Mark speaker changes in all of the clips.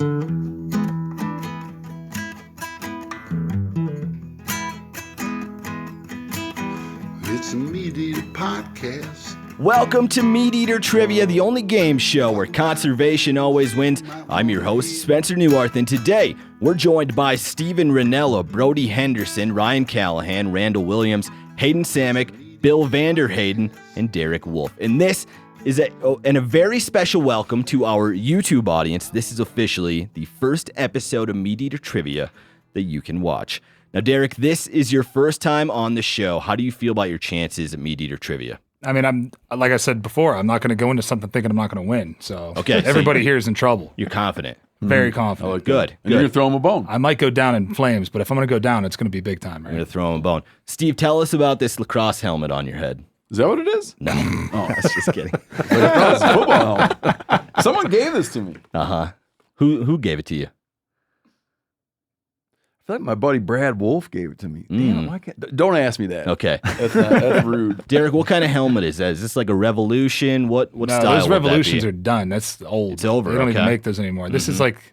Speaker 1: It's a MeatEater podcast.
Speaker 2: Welcome to MeatEater Trivia, the only game show where conservation always wins. I'm your host, Spencer Neuharth, and today we're joined by Stephen Rinella, Brody Henderson, Ryan Callaghan, Randall Williams, Hayden Sammak, Bill Vanderheyden, and Derek Wolfe. And this is a very special welcome to our YouTube audience. This is officially the first episode of MeatEater Trivia that you can watch. Now, Derek, this is your first time on the show. How do you feel about your chances at MeatEater Trivia?
Speaker 3: I mean, like I said before, I'm not going to go into something thinking I'm not going to win. So
Speaker 2: okay,
Speaker 3: everybody here is in trouble.
Speaker 2: You're confident.
Speaker 3: Very confident.
Speaker 2: Oh, good.
Speaker 4: And you're going to throw him a bone.
Speaker 3: I might go down in flames, but if I'm going to go down, it's going to be big time. Right?
Speaker 2: I'm going to throw him a bone. Steve, tell us about this lacrosse helmet on your head.
Speaker 4: Is that what it is?
Speaker 2: No. Oh, I was just kidding.
Speaker 4: I thought it was a football helmet. Someone gave this to me.
Speaker 2: Uh-huh. Who gave it to you?
Speaker 5: I feel like my buddy Brad Wolfe gave it to me. Damn, why can't...
Speaker 4: Don't ask me that.
Speaker 2: Okay.
Speaker 4: That's rude.
Speaker 2: Derek, what kind of helmet is that? Is this like a Revolution? What
Speaker 3: No,
Speaker 2: style
Speaker 3: those
Speaker 2: would that
Speaker 3: Revolutions
Speaker 2: be?
Speaker 3: are done. That's old.
Speaker 2: It's over,
Speaker 3: They don't even
Speaker 2: okay.
Speaker 3: make those anymore. This is like,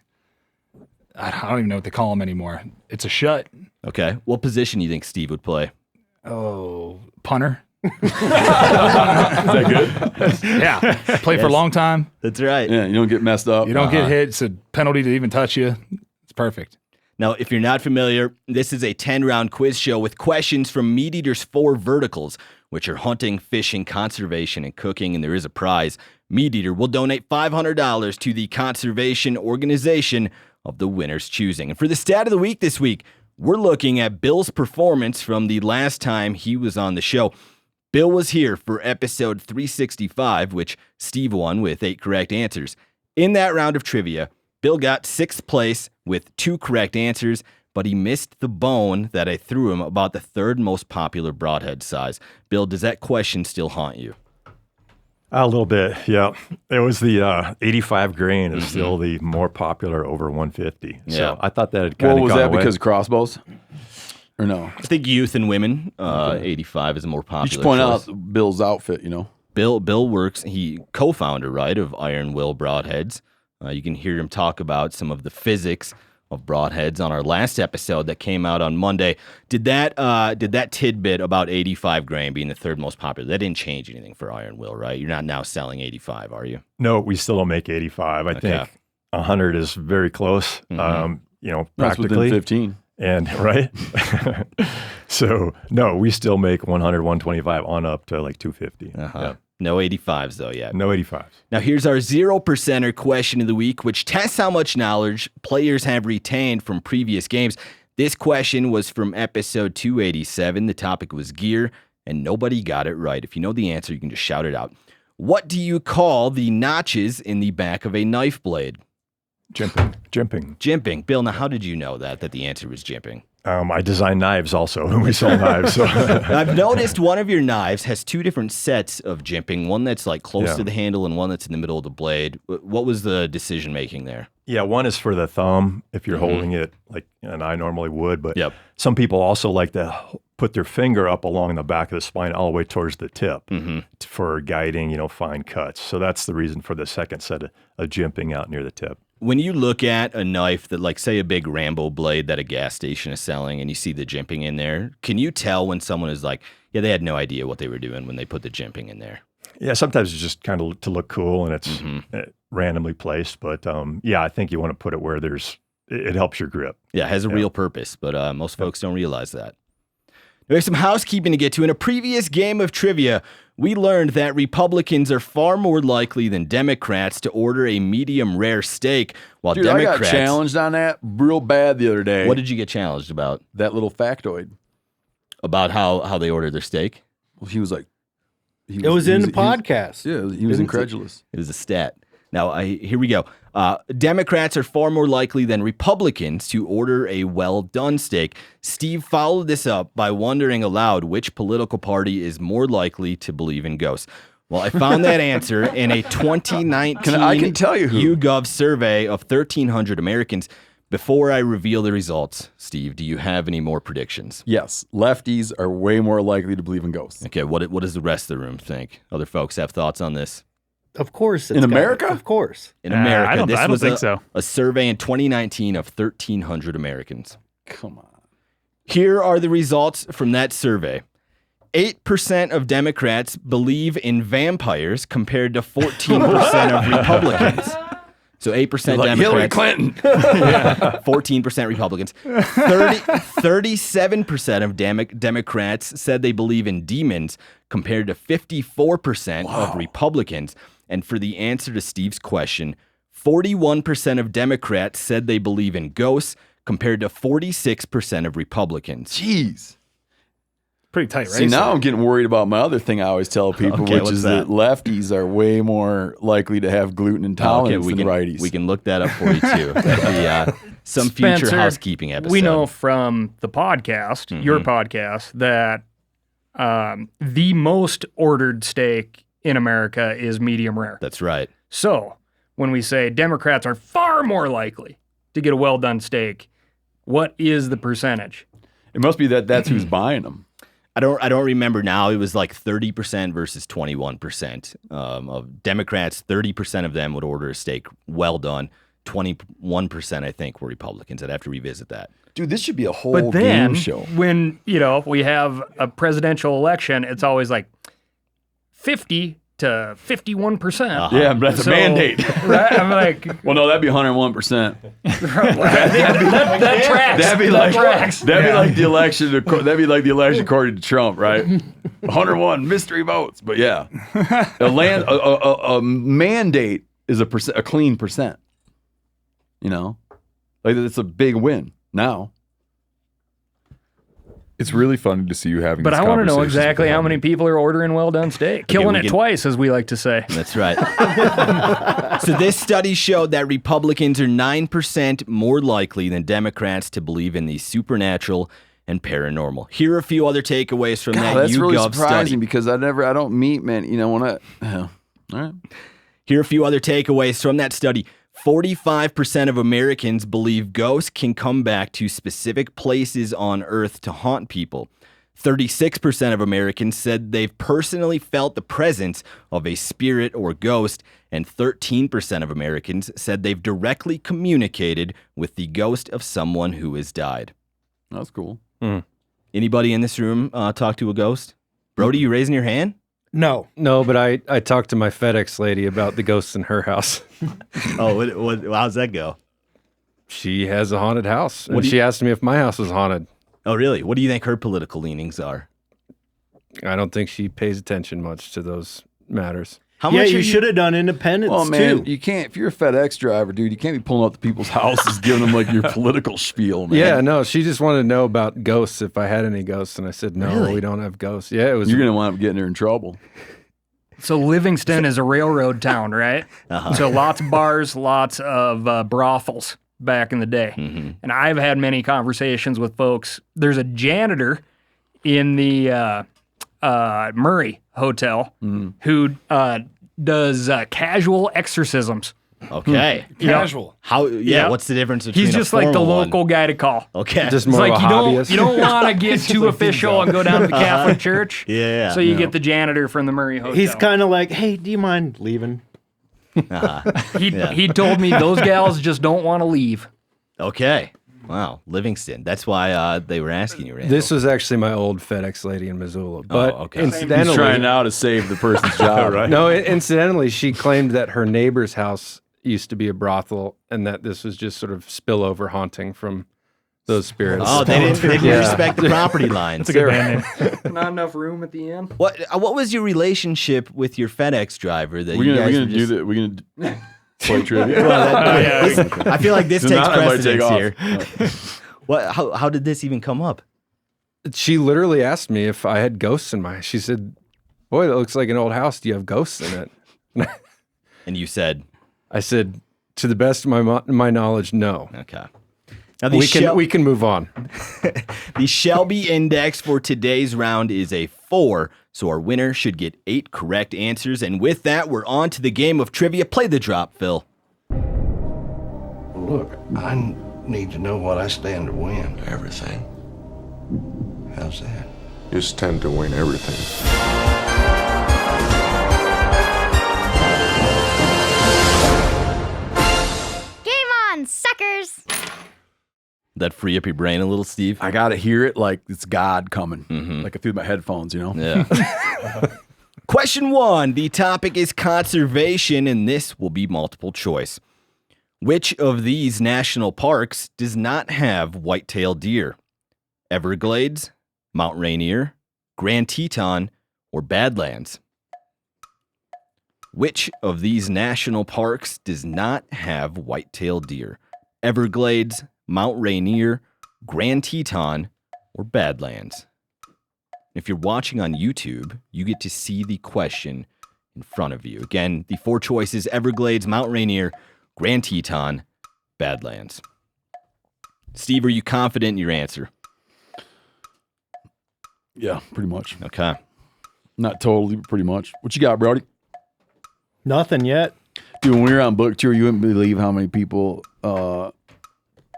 Speaker 3: I don't even know what they call them anymore. It's a shut.
Speaker 2: Okay. What position do you think Steve would play?
Speaker 3: Oh, punter.
Speaker 4: Is that good?
Speaker 3: Yeah. Play for a long time.
Speaker 2: That's right.
Speaker 4: Yeah, you don't get messed up.
Speaker 3: You don't get hit. It's a penalty to even touch you. It's perfect.
Speaker 2: Now, if you're not familiar, this is a 10-round quiz show with questions from MeatEater's 4 verticals, which are hunting, fishing, conservation, and cooking, and there is a prize. MeatEater will donate $500 to the conservation organization of the winner's choosing. And for the stat of the week this week, we're looking at Bill's performance from the last time he was on the show. Bill was here for episode 365, which Steve won with 8 correct answers. In that round of trivia, Bill got 6th place with 2 correct answers, but he missed the bone that I threw him about the 3rd most popular broadhead size. Bill, does that question still haunt you?
Speaker 6: A little bit, yeah. It was the 85 grain is still the more popular over 150.
Speaker 2: Yeah.
Speaker 6: So I thought that had kind of
Speaker 4: Well, was
Speaker 6: gone
Speaker 4: that
Speaker 6: away.
Speaker 4: because of crossbows? Or no?
Speaker 2: I think youth and women, 85 is more popular.
Speaker 4: You should point
Speaker 2: choice.
Speaker 4: out Bill's outfit, you know?
Speaker 2: Bill works, he co-founder, right, of Iron Will Broadheads. You can hear him talk about some of the physics of broadheads on our last episode that came out on Monday. Did that tidbit about 85 grain being the 3rd most popular, that didn't change anything for Iron Will, right? You're not now selling 85, are you?
Speaker 6: No, we still don't make 85. I think 100 is very close,
Speaker 4: That's
Speaker 6: practically.
Speaker 4: within 15.
Speaker 6: And, right? So, no, we still make 100, 125 on up to like 250. Yeah.
Speaker 2: No 85s, though, yet.
Speaker 6: No 85s.
Speaker 2: Now, here's our 0%er question of the week, which tests how much knowledge players have retained from previous games. This question was from episode 287. The topic was gear, and nobody got it right. If you know the answer, you can just shout it out. What do you call the notches in the back of a knife blade?
Speaker 6: Jimping.
Speaker 2: Jimping. Bill, now how did you know that the answer was jimping?
Speaker 6: I design knives also, and we sell knives. So.
Speaker 2: I've noticed one of your knives has 2 different sets of jimping, one that's like close to the handle and one that's in the middle of the blade. What was the decision making there?
Speaker 6: Yeah, one is for the thumb if you're holding it like and I normally would, but
Speaker 2: Yep.
Speaker 6: some people also like to put their finger up along the back of the spine all the way towards the tip for guiding, fine cuts. So that's the reason for the second set of jimping out near the tip.
Speaker 2: When you look at a knife that, like, say, a big Rambo blade that a gas station is selling and you see the jimping in there, can you tell when someone is like, yeah, they had no idea what they were doing when they put the jimping in there?
Speaker 6: Yeah, sometimes it's just kind of to look cool and it's randomly placed. But I think you want to put it where it helps your grip.
Speaker 2: Yeah, it has a real purpose, but most folks don't realize that. We have some housekeeping to get to. In a previous game of trivia, we learned that Republicans are far more likely than Democrats to order a medium rare steak, while
Speaker 4: Dude,
Speaker 2: Democrats...
Speaker 4: I got challenged on that real bad the other day.
Speaker 2: What did you get challenged about?
Speaker 4: That little factoid.
Speaker 2: About how they order their steak?
Speaker 4: Well, he was like...
Speaker 5: It was in the podcast.
Speaker 4: He was incredulous.
Speaker 2: It was a stat. Now, here we go. Democrats are far more likely than Republicans to order a well-done steak. Steve followed this up by wondering aloud which political party is more likely to believe in ghosts. Well, I found that answer in a 2019
Speaker 4: I can tell you who.
Speaker 2: YouGov survey of 1,300 Americans. Before I reveal the results, Steve, do you have any more predictions?
Speaker 4: Yes, lefties are way more likely to believe in ghosts.
Speaker 2: Okay, what does the rest of the room think? Other folks have thoughts on this?
Speaker 5: Of course.
Speaker 4: In America?
Speaker 5: Of course.
Speaker 2: In America.
Speaker 3: I don't
Speaker 2: was
Speaker 3: think so.
Speaker 2: A survey in 2019 of 1,300 Americans.
Speaker 4: Come on.
Speaker 2: Here are the results from that survey. 8% of Democrats believe in vampires compared to 14% of Republicans. So 8%
Speaker 4: Like
Speaker 2: Democrats.
Speaker 4: Hillary Clinton.
Speaker 2: 14% Republicans. 37% of Democrats said they believe in demons compared to 54% of Republicans. And for the answer to Steve's question, 41% of Democrats said they believe in ghosts compared to 46% of Republicans.
Speaker 4: Jeez.
Speaker 3: Pretty tight race.
Speaker 4: See, now I'm getting worried about my other thing I always tell people,
Speaker 2: Okay,
Speaker 4: which
Speaker 2: what's
Speaker 4: is
Speaker 2: that?
Speaker 4: that lefties are way more likely to have gluten intolerance than righties.
Speaker 2: We can look that up for you, too. That'd be some future
Speaker 7: Spencer,
Speaker 2: housekeeping episode.
Speaker 7: We know from the podcast,
Speaker 2: Mm-hmm.
Speaker 7: your podcast, that the most ordered steak in America is medium rare.
Speaker 2: That's right.
Speaker 7: So when we say Democrats are far more likely to get a well-done steak, what is the percentage?
Speaker 4: It must be that's who's buying them.
Speaker 2: I don't remember now. It was like 30% versus 21% of Democrats. 30% of them would order a steak well done. 21%, I think, were Republicans. I'd have to revisit that.
Speaker 4: Dude, this should be a whole
Speaker 7: But then
Speaker 4: game show.
Speaker 7: when, we have a presidential election, it's always like 50 to 51%.
Speaker 4: Yeah, but that's a mandate.
Speaker 7: Right? I'm like,
Speaker 4: Well, no, that'd be 101%.
Speaker 7: that tracks.
Speaker 4: That'd be
Speaker 7: That
Speaker 4: like
Speaker 7: tracks.
Speaker 4: that'd be like the election. That'd be like the election according to Trump, right? 101 mystery votes. But yeah, a mandate is a clean percent. Like it's a big win now.
Speaker 8: It's really funny to see you having.
Speaker 7: But
Speaker 8: these
Speaker 7: I want to know
Speaker 8: conversations
Speaker 7: exactly
Speaker 8: with
Speaker 7: how many people are ordering well-done steak. Killing
Speaker 2: we
Speaker 7: it
Speaker 2: can-
Speaker 7: twice, as we like to say.
Speaker 2: That's right. So this study showed that Republicans are 9% more likely than Democrats to believe in the supernatural and paranormal. Here are a few other takeaways from that
Speaker 4: That's really
Speaker 2: YouGov
Speaker 4: surprising
Speaker 2: study.
Speaker 4: because I don't meet many. All right.
Speaker 2: Here are a few other takeaways from that study. 45% of Americans believe ghosts can come back to specific places on Earth to haunt people. 36% of Americans said they've personally felt the presence of a spirit or ghost, and 13% of Americans said they've directly communicated with the ghost of someone who has died.
Speaker 4: That's cool.
Speaker 2: Anybody in this room talk to a ghost? Brody, you raising your hand?
Speaker 5: No.
Speaker 9: No, but I talked to my FedEx lady about the ghosts in her house.
Speaker 2: Oh, how's that go?
Speaker 9: She has a haunted house.
Speaker 2: What
Speaker 9: And
Speaker 2: do you-
Speaker 9: she asked me if my house was haunted.
Speaker 2: Oh, really? What do you think her political leanings are?
Speaker 9: I don't think she pays attention much to those matters.
Speaker 2: How
Speaker 5: Yeah,
Speaker 2: much
Speaker 5: you
Speaker 2: have
Speaker 5: should have done independence
Speaker 4: Well, man,
Speaker 5: too.
Speaker 4: you can't. If you're a FedEx driver, dude, you can't be pulling up to people's houses, giving them like your political spiel, man.
Speaker 9: Yeah, no, she just wanted to know about ghosts, if I had any ghosts. And I said, no,
Speaker 2: Really?
Speaker 9: we don't have ghosts. Yeah, it was.
Speaker 4: You're gonna wind up getting her in trouble.
Speaker 7: So Livingston is a railroad town, right? So lots of bars, lots of brothels back in the day. And I've had many conversations with folks. There's a janitor in the Murray Hotel who does casual exorcisms.
Speaker 2: Okay.
Speaker 5: Casual.
Speaker 2: How? Yeah.
Speaker 7: Yeah.
Speaker 2: What's the difference between
Speaker 7: He's
Speaker 2: a
Speaker 7: just like the
Speaker 2: formal
Speaker 7: local
Speaker 2: one?
Speaker 7: guy to call.
Speaker 2: Okay.
Speaker 9: just
Speaker 7: It's
Speaker 9: more
Speaker 7: like
Speaker 9: of a
Speaker 7: you
Speaker 9: hobbyist.
Speaker 7: don't want to get too official and go down to the Catholic Church.
Speaker 2: Yeah.
Speaker 7: So you get the janitor from the Murray Hotel.
Speaker 5: He's kind of like, hey, do you mind leaving?
Speaker 7: He told me those gals just don't want to leave.
Speaker 2: Okay. Wow. Livingston. That's why they were asking you, Randall.
Speaker 9: This was actually my old FedEx lady in Missoula. But
Speaker 2: okay.
Speaker 4: He's
Speaker 9: incidentally,
Speaker 4: trying now to save the person's job.
Speaker 6: Right.
Speaker 9: no, incidentally, she claimed that her neighbor's house used to be a brothel and that this was just sort of spillover haunting from those spirits.
Speaker 2: Oh, they didn't
Speaker 9: Yeah.
Speaker 2: respect the property lines.
Speaker 3: That's a good band name.
Speaker 7: Not enough room at the end.
Speaker 2: What was your relationship with your FedEx driver that
Speaker 4: We're
Speaker 2: you
Speaker 4: gonna,
Speaker 2: guys
Speaker 4: we're
Speaker 2: were
Speaker 4: gonna do
Speaker 2: just...
Speaker 4: that. We're gonna play trivia.
Speaker 2: I feel like this
Speaker 4: So
Speaker 2: takes
Speaker 4: now I might take
Speaker 2: precedence
Speaker 4: off.
Speaker 2: here. What? How did this even come up?
Speaker 9: She literally asked me if I had ghosts in my. She said, "Boy, that looks like an old house. Do you have ghosts in it?"
Speaker 2: And you said,
Speaker 9: I said, "To the best of my knowledge, no."
Speaker 2: okay. Now
Speaker 9: We can move on.
Speaker 2: The Shelby Index for today's round is a 4, so our winner should get 8 correct answers. And with that, we're on to the game of trivia. Play the drop, Phil.
Speaker 1: Look, I need to know what I stand to win.
Speaker 10: Everything.
Speaker 1: How's that?
Speaker 10: You stand to win everything. Suckers!
Speaker 2: That free up your brain a little, Steve?
Speaker 4: I got to hear it like it's God coming, like through my headphones, you know?
Speaker 2: Yeah. Question 1. The topic is conservation, and this will be multiple choice. Which of these national parks does not have white-tailed deer? Everglades, Mount Rainier, Grand Teton, or Badlands? Which of these national parks does not have white-tailed deer? Everglades, Mount Rainier, Grand Teton, or Badlands? If you're watching on YouTube, you get to see the question in front of you. Again, the 4 choices: Everglades, Mount Rainier, Grand Teton, Badlands. Steve, are you confident in your answer?
Speaker 4: Yeah, pretty much.
Speaker 2: Okay.
Speaker 4: Not totally, but pretty much. What you got, Brody?
Speaker 5: Nothing yet.
Speaker 4: Dude, when we were on book tour, you wouldn't believe how many people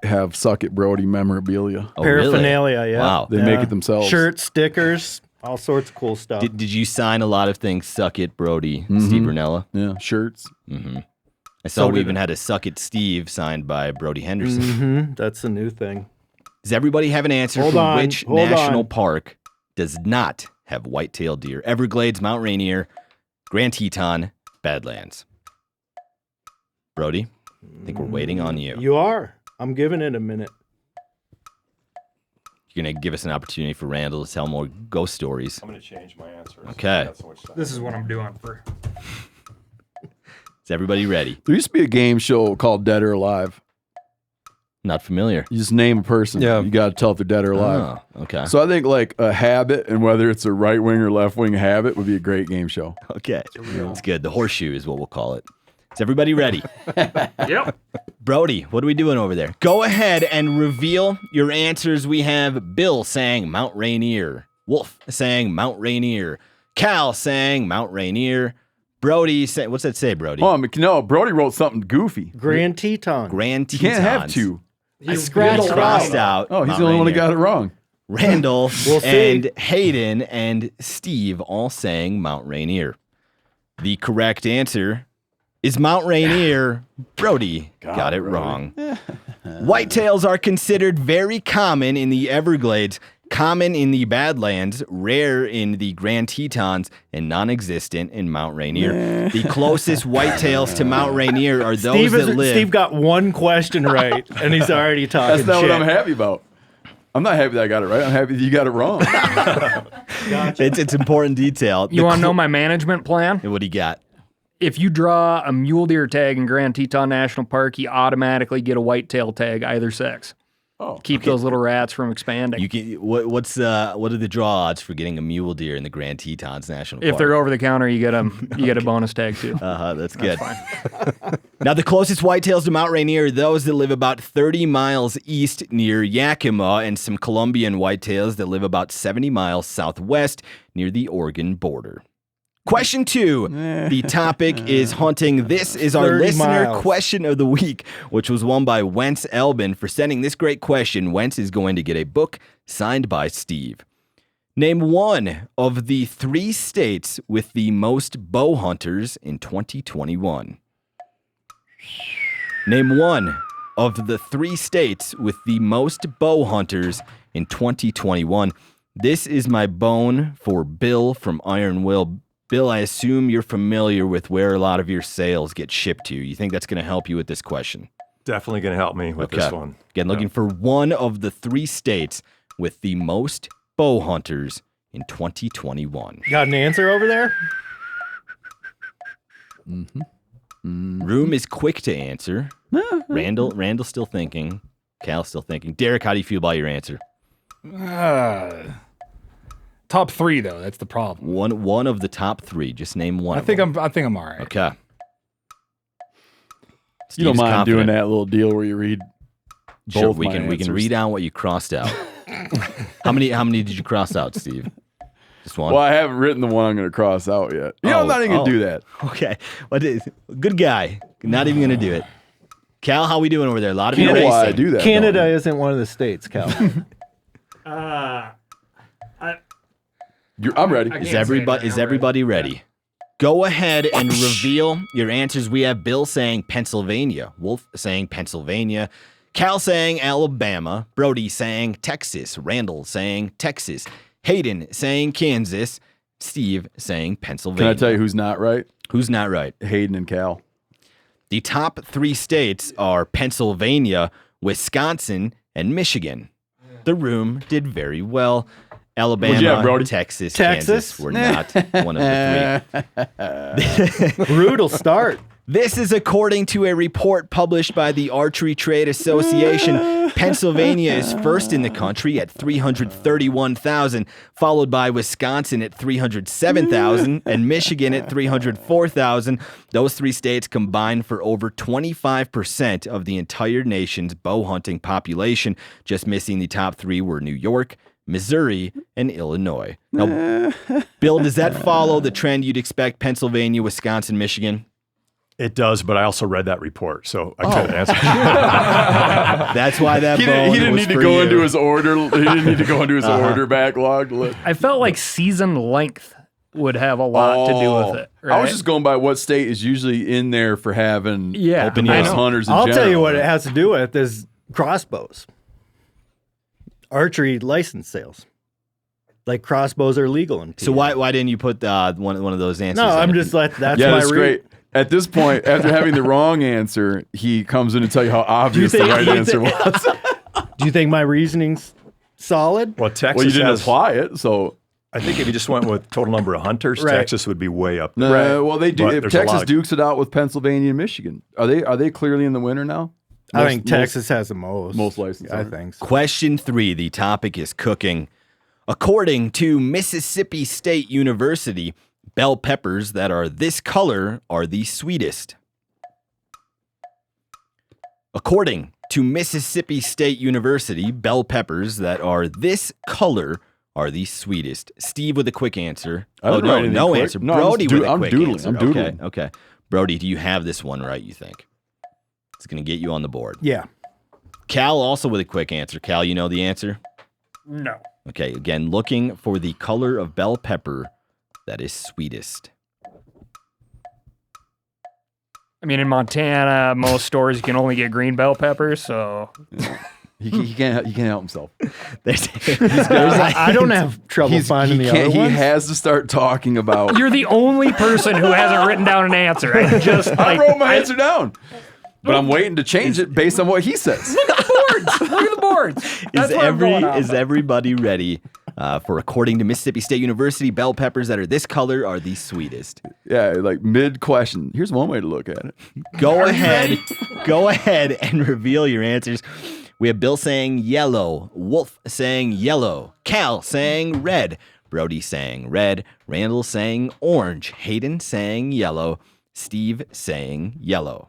Speaker 4: have Suck It Brody memorabilia.
Speaker 2: Oh, really?
Speaker 5: Paraphernalia, yeah.
Speaker 2: Wow.
Speaker 4: They make it themselves.
Speaker 5: Shirts, stickers, all sorts of cool stuff.
Speaker 2: Did you sign a lot of things? Suck It Brody, Steve Rinella?
Speaker 4: Yeah, shirts.
Speaker 2: I saw we even had a Suck It Steve signed by Brody Henderson.
Speaker 5: That's a new thing.
Speaker 2: Does everybody have an answer
Speaker 5: Hold
Speaker 2: for
Speaker 5: on,
Speaker 2: which
Speaker 5: hold
Speaker 2: national
Speaker 5: on.
Speaker 2: park does not have white-tailed deer? Everglades, Mount Rainier, Grand Teton, Badlands. Brody, I think we're waiting on you.
Speaker 5: You are. I'm giving it a minute.
Speaker 2: You're going to give us an opportunity for Randall to tell more ghost stories.
Speaker 6: I'm going to change my answer.
Speaker 2: Okay.
Speaker 6: That's which side.
Speaker 7: This is what I'm doing for.
Speaker 2: Is everybody ready?
Speaker 4: There used to be a game show called Dead or Alive.
Speaker 2: Not familiar.
Speaker 4: You just name a person.
Speaker 9: Yeah.
Speaker 4: You got to tell if they're dead or alive.
Speaker 2: Oh, okay.
Speaker 4: So I think like a habit, and whether it's a right wing or left wing habit, would be a great game show.
Speaker 2: Okay. It's good. The horseshoe is what we'll call it. Is everybody ready?
Speaker 7: Yep.
Speaker 2: Brody, what are we doing over there? Go ahead and reveal your answers. We have Bill saying Mount Rainier, Wolfe saying Mount Rainier, Cal saying Mount Rainier, Brody saying, what's that say, Brody?
Speaker 4: Oh, no, Brody wrote something goofy.
Speaker 5: Grand Teton.
Speaker 2: Grand
Speaker 4: You
Speaker 2: Tetons.
Speaker 4: can't have two.
Speaker 5: I scratched it
Speaker 2: Crossed
Speaker 5: out.
Speaker 2: out.
Speaker 4: Oh, he's
Speaker 2: Mount
Speaker 4: the only one who
Speaker 2: Rainier.
Speaker 4: got it wrong.
Speaker 2: Randall
Speaker 5: We'll see.
Speaker 2: and Hayden and Steve all saying Mount Rainier. The correct answer is Mount Rainier. Brody got it wrong. Whitetails are considered very common in the Everglades, common in the Badlands, rare in the Grand Tetons, and non-existent in Mount Rainier. The closest whitetails to Mount Rainier are those that live.
Speaker 5: Steve got one question right, and he's already talking
Speaker 4: That's not
Speaker 5: shit.
Speaker 4: what I'm happy about. I'm not happy that I got it right. I'm happy that you got it wrong.
Speaker 2: It's important detail.
Speaker 7: You want to know my management plan?
Speaker 2: What do you got?
Speaker 7: If you draw a mule deer tag in Grand Teton National Park, you automatically get a whitetail tag, either sex.
Speaker 4: Oh,
Speaker 7: Keep those little rats from expanding.
Speaker 2: You can. What are the draw odds for getting a mule deer in the Grand Tetons National Park?
Speaker 7: If they're over the counter, you get a bonus tag too.
Speaker 2: That's good. Now, the closest whitetails to Mount Rainier are those that live about 30 miles east near Yakima, and some Colombian whitetails that live about 70 miles southwest near the Oregon border. Question 2. The topic is hunting. This is our
Speaker 5: 30
Speaker 2: listener
Speaker 5: miles.
Speaker 2: question of the week, which was won by Wentz Elbin. For sending this great question, Wentz is going to get a book signed by Steve. Name one of the 3 states with the most bow hunters in 2021. Name one of the 3 states with the most bow hunters in 2021. This is my bone for Bill from Iron Will. Bill, I assume you're familiar with where a lot of your sales get shipped to. You think that's going to help you with this question?
Speaker 6: Definitely going to help me with this one.
Speaker 2: Again, looking for one of the 3 states with the most bow hunters in 2021.
Speaker 5: Got an answer over there?
Speaker 2: Room is quick to answer. Randall still thinking. Cal's still thinking. Derek, how do you feel about your answer?
Speaker 3: Top 3 though. That's the problem.
Speaker 2: One of the top 3. Just name one.
Speaker 3: I think I'm all right.
Speaker 2: Okay.
Speaker 4: You don't
Speaker 2: Steve's
Speaker 4: mind doing
Speaker 2: confident.
Speaker 4: that little deal where you read both
Speaker 2: Sure, we
Speaker 4: my
Speaker 2: can
Speaker 4: answers.
Speaker 2: read out what you crossed out. How many did you cross out, Steve? Just one.
Speaker 4: Well, I haven't written the one I'm going to cross out yet. I'm not even going to do that.
Speaker 2: Okay. Good guy. Not even going to do it. Cal, how we doing over there? A lot of
Speaker 4: You know
Speaker 2: erasing.
Speaker 4: why I do that.
Speaker 5: Canada isn't one of the states, Cal.
Speaker 4: I'm ready.
Speaker 2: Is everybody ready? Go ahead and reveal your answers. We have Bill saying Pennsylvania, Wolfe saying Pennsylvania, Cal saying Alabama, Brody saying Texas, Randall saying Texas, Hayden saying Kansas, Steve saying Pennsylvania.
Speaker 4: Can I tell you who's not right?
Speaker 2: Who's not right?
Speaker 4: Hayden and Cal.
Speaker 2: The top 3 states are Pennsylvania, Wisconsin, and Michigan. The room did very well. Alabama,
Speaker 4: Brody?
Speaker 2: Texas,
Speaker 5: Texas?
Speaker 2: Kansas were not one of the 3.
Speaker 5: Brutal start.
Speaker 2: This is according to a report published by the Archery Trade Association. Pennsylvania is first in the country at 331,000, followed by Wisconsin at 307,000 and Michigan at 304,000. Those 3 states combine for over 25% of the entire nation's bow hunting population. Just missing the top 3 were New York, Missouri, and Illinois. Now, Bill, does that follow the trend you'd expect? Pennsylvania, Wisconsin, Michigan?
Speaker 6: It does, but I also read that report, so I couldn't answer.
Speaker 2: That's why that
Speaker 4: He didn't need to go into his order. He didn't need to go into his order backlog.
Speaker 7: I felt like season length would have a lot to do with it. Right?
Speaker 4: I was just going by what state is usually in there for having
Speaker 7: open
Speaker 4: most
Speaker 7: house
Speaker 4: hunters in
Speaker 5: I'll
Speaker 4: general.
Speaker 5: tell you what it has to do with is crossbows. Archery license sales. Like crossbows are legal in PA.
Speaker 2: So why didn't you put one of those answers?
Speaker 5: No,
Speaker 2: in?
Speaker 5: I'm just like that's
Speaker 4: Yeah,
Speaker 5: my
Speaker 4: that's great. At this point, after having the wrong answer, he comes in to tell you how obvious the right answer was.
Speaker 5: Do you think my reasoning's solid?
Speaker 6: Well, Texas
Speaker 4: Well, you didn't
Speaker 6: has,
Speaker 4: apply it, so
Speaker 6: I think if you just went with total number of hunters,
Speaker 5: Right.
Speaker 6: Texas would be way up there.
Speaker 4: no. Well, they do.
Speaker 6: But
Speaker 4: If
Speaker 6: there's a
Speaker 4: Texas
Speaker 6: lot of-
Speaker 4: dukes it out with Pennsylvania and Michigan, are they clearly in the winter now?
Speaker 5: I think Texas has the most.
Speaker 4: most licensed,
Speaker 5: I
Speaker 4: aren't
Speaker 5: think so.
Speaker 2: Question 3. The topic is cooking. According to Mississippi State University, bell peppers that are this color are the sweetest. According to Mississippi State University, bell peppers that are this color are the sweetest. Steve with a quick answer.
Speaker 4: I didn't write anything
Speaker 2: no
Speaker 4: quick.
Speaker 2: answer.
Speaker 4: No, I'm
Speaker 2: Brody
Speaker 4: just
Speaker 2: with a
Speaker 4: I'm
Speaker 2: quick
Speaker 4: doodling.
Speaker 2: answer.
Speaker 4: I'm doodling.
Speaker 2: Okay. Brody, do you have this one right, you think? It's going to get you on the board.
Speaker 5: Yeah.
Speaker 2: Cal also with a quick answer. Cal, you know the answer?
Speaker 7: No.
Speaker 2: Okay, again, looking for the color of bell pepper that is sweetest.
Speaker 7: I mean, in Montana, most stores you can only get green bell peppers, so
Speaker 4: He can't help himself.
Speaker 5: I don't have trouble finding the other
Speaker 4: He
Speaker 5: ones.
Speaker 4: has to start talking about.
Speaker 7: you're the only person who hasn't written down an answer. I just
Speaker 4: I
Speaker 7: like
Speaker 4: wrote my answer down, but I'm waiting to change it based on what he says.
Speaker 7: look at the boards. Look at the boards. That's what I'm going on.
Speaker 2: Is everybody ready for, according to Mississippi State University, bell peppers that are this color are the sweetest?
Speaker 4: Yeah, like mid question. Here's one way to look at it.
Speaker 2: Go ahead and reveal your answers. We have Bill saying yellow, Wolfe saying yellow, Cal saying red, Brody saying red, Randall saying orange, Hayden saying yellow, Steve saying yellow.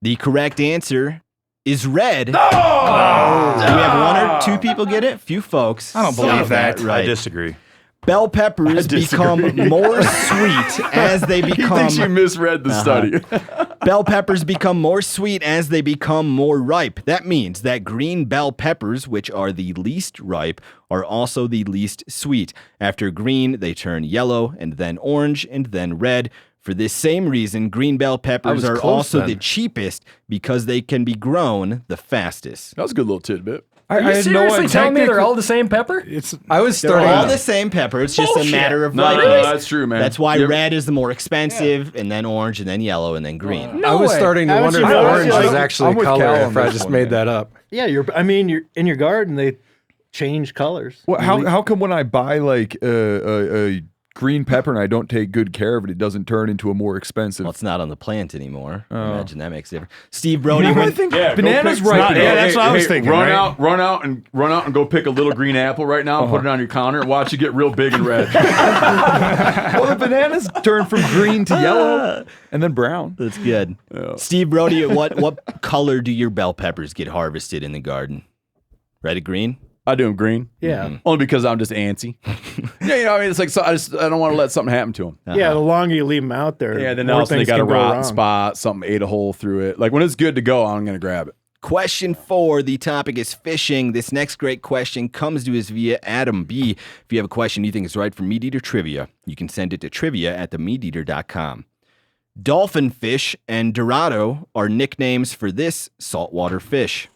Speaker 2: The correct answer is red. Do we have one or two people get it? Few folks.
Speaker 3: I don't believe
Speaker 2: got
Speaker 3: that.
Speaker 6: I
Speaker 2: Right.
Speaker 6: disagree.
Speaker 2: Bell peppers become more sweet as they
Speaker 4: He thinks you
Speaker 2: become.
Speaker 4: misread the study.
Speaker 2: Bell peppers become more sweet as they become more ripe. That means that green bell peppers, which are the least ripe, are also the least sweet. After green, they turn yellow and then orange and then red. For this same reason, green bell peppers
Speaker 9: was
Speaker 2: are
Speaker 9: close
Speaker 2: also
Speaker 9: then.
Speaker 2: the cheapest because they can be grown the fastest.
Speaker 4: That was a good little tidbit.
Speaker 7: Are you seriously telling me they're all the same pepper?
Speaker 9: I was
Speaker 2: They're
Speaker 9: starting.
Speaker 2: all the same pepper. It's just a matter of
Speaker 4: No,
Speaker 2: ripeness.
Speaker 4: that's true, man.
Speaker 2: That's why
Speaker 4: You're-
Speaker 2: red is the more expensive, and then orange, and then yellow, and then green.
Speaker 9: I was
Speaker 7: way.
Speaker 9: starting to
Speaker 5: Haven't
Speaker 9: wonder
Speaker 5: you
Speaker 9: if
Speaker 5: noticed,
Speaker 9: orange
Speaker 5: like-
Speaker 9: is actually
Speaker 3: I'm
Speaker 9: a
Speaker 3: with
Speaker 9: color.
Speaker 3: Cal
Speaker 9: If
Speaker 3: on
Speaker 9: I
Speaker 3: this
Speaker 9: just
Speaker 3: one,
Speaker 9: made
Speaker 3: man.
Speaker 9: that up.
Speaker 5: Yeah, you're in your garden they change colors.
Speaker 8: Well, how come when I buy like a green pepper and I don't take good care of it, it doesn't turn into a more expensive?
Speaker 2: Well, it's not on the plant anymore.
Speaker 3: Oh.
Speaker 2: Imagine that makes a difference. Steve Brody,
Speaker 8: I
Speaker 2: when,
Speaker 8: think
Speaker 4: Yeah,
Speaker 8: bananas
Speaker 4: go pick-
Speaker 8: ripen.
Speaker 3: Yeah, that's what I was thinking,
Speaker 4: Run
Speaker 3: right?
Speaker 4: run out and go pick a little green apple right now and put it on your counter and watch it get real big and red.
Speaker 8: Well, the bananas turn from green to yellow and then brown.
Speaker 2: that's good. Steve Brody, what color do your bell peppers get harvested in the garden? Red or green?
Speaker 4: I do them green.
Speaker 5: Yeah.
Speaker 4: Only because I'm just antsy. Yeah, you know, I mean, it's like I don't want to let something happen to them.
Speaker 5: Yeah, the longer you leave them out there,
Speaker 4: Yeah, then
Speaker 5: more
Speaker 4: also they
Speaker 5: things
Speaker 4: got a
Speaker 5: can go
Speaker 4: rotten
Speaker 5: wrong.
Speaker 4: spot. Something ate a hole through it. Like when it's good to go, I'm gonna grab it.
Speaker 2: Question 4, the topic is fishing. This next great question comes to us via Adam B. If you have a question you think is right for MeatEater Trivia, you can send it to trivia@themeateater.com. Dolphin fish and Dorado are nicknames for this saltwater fish.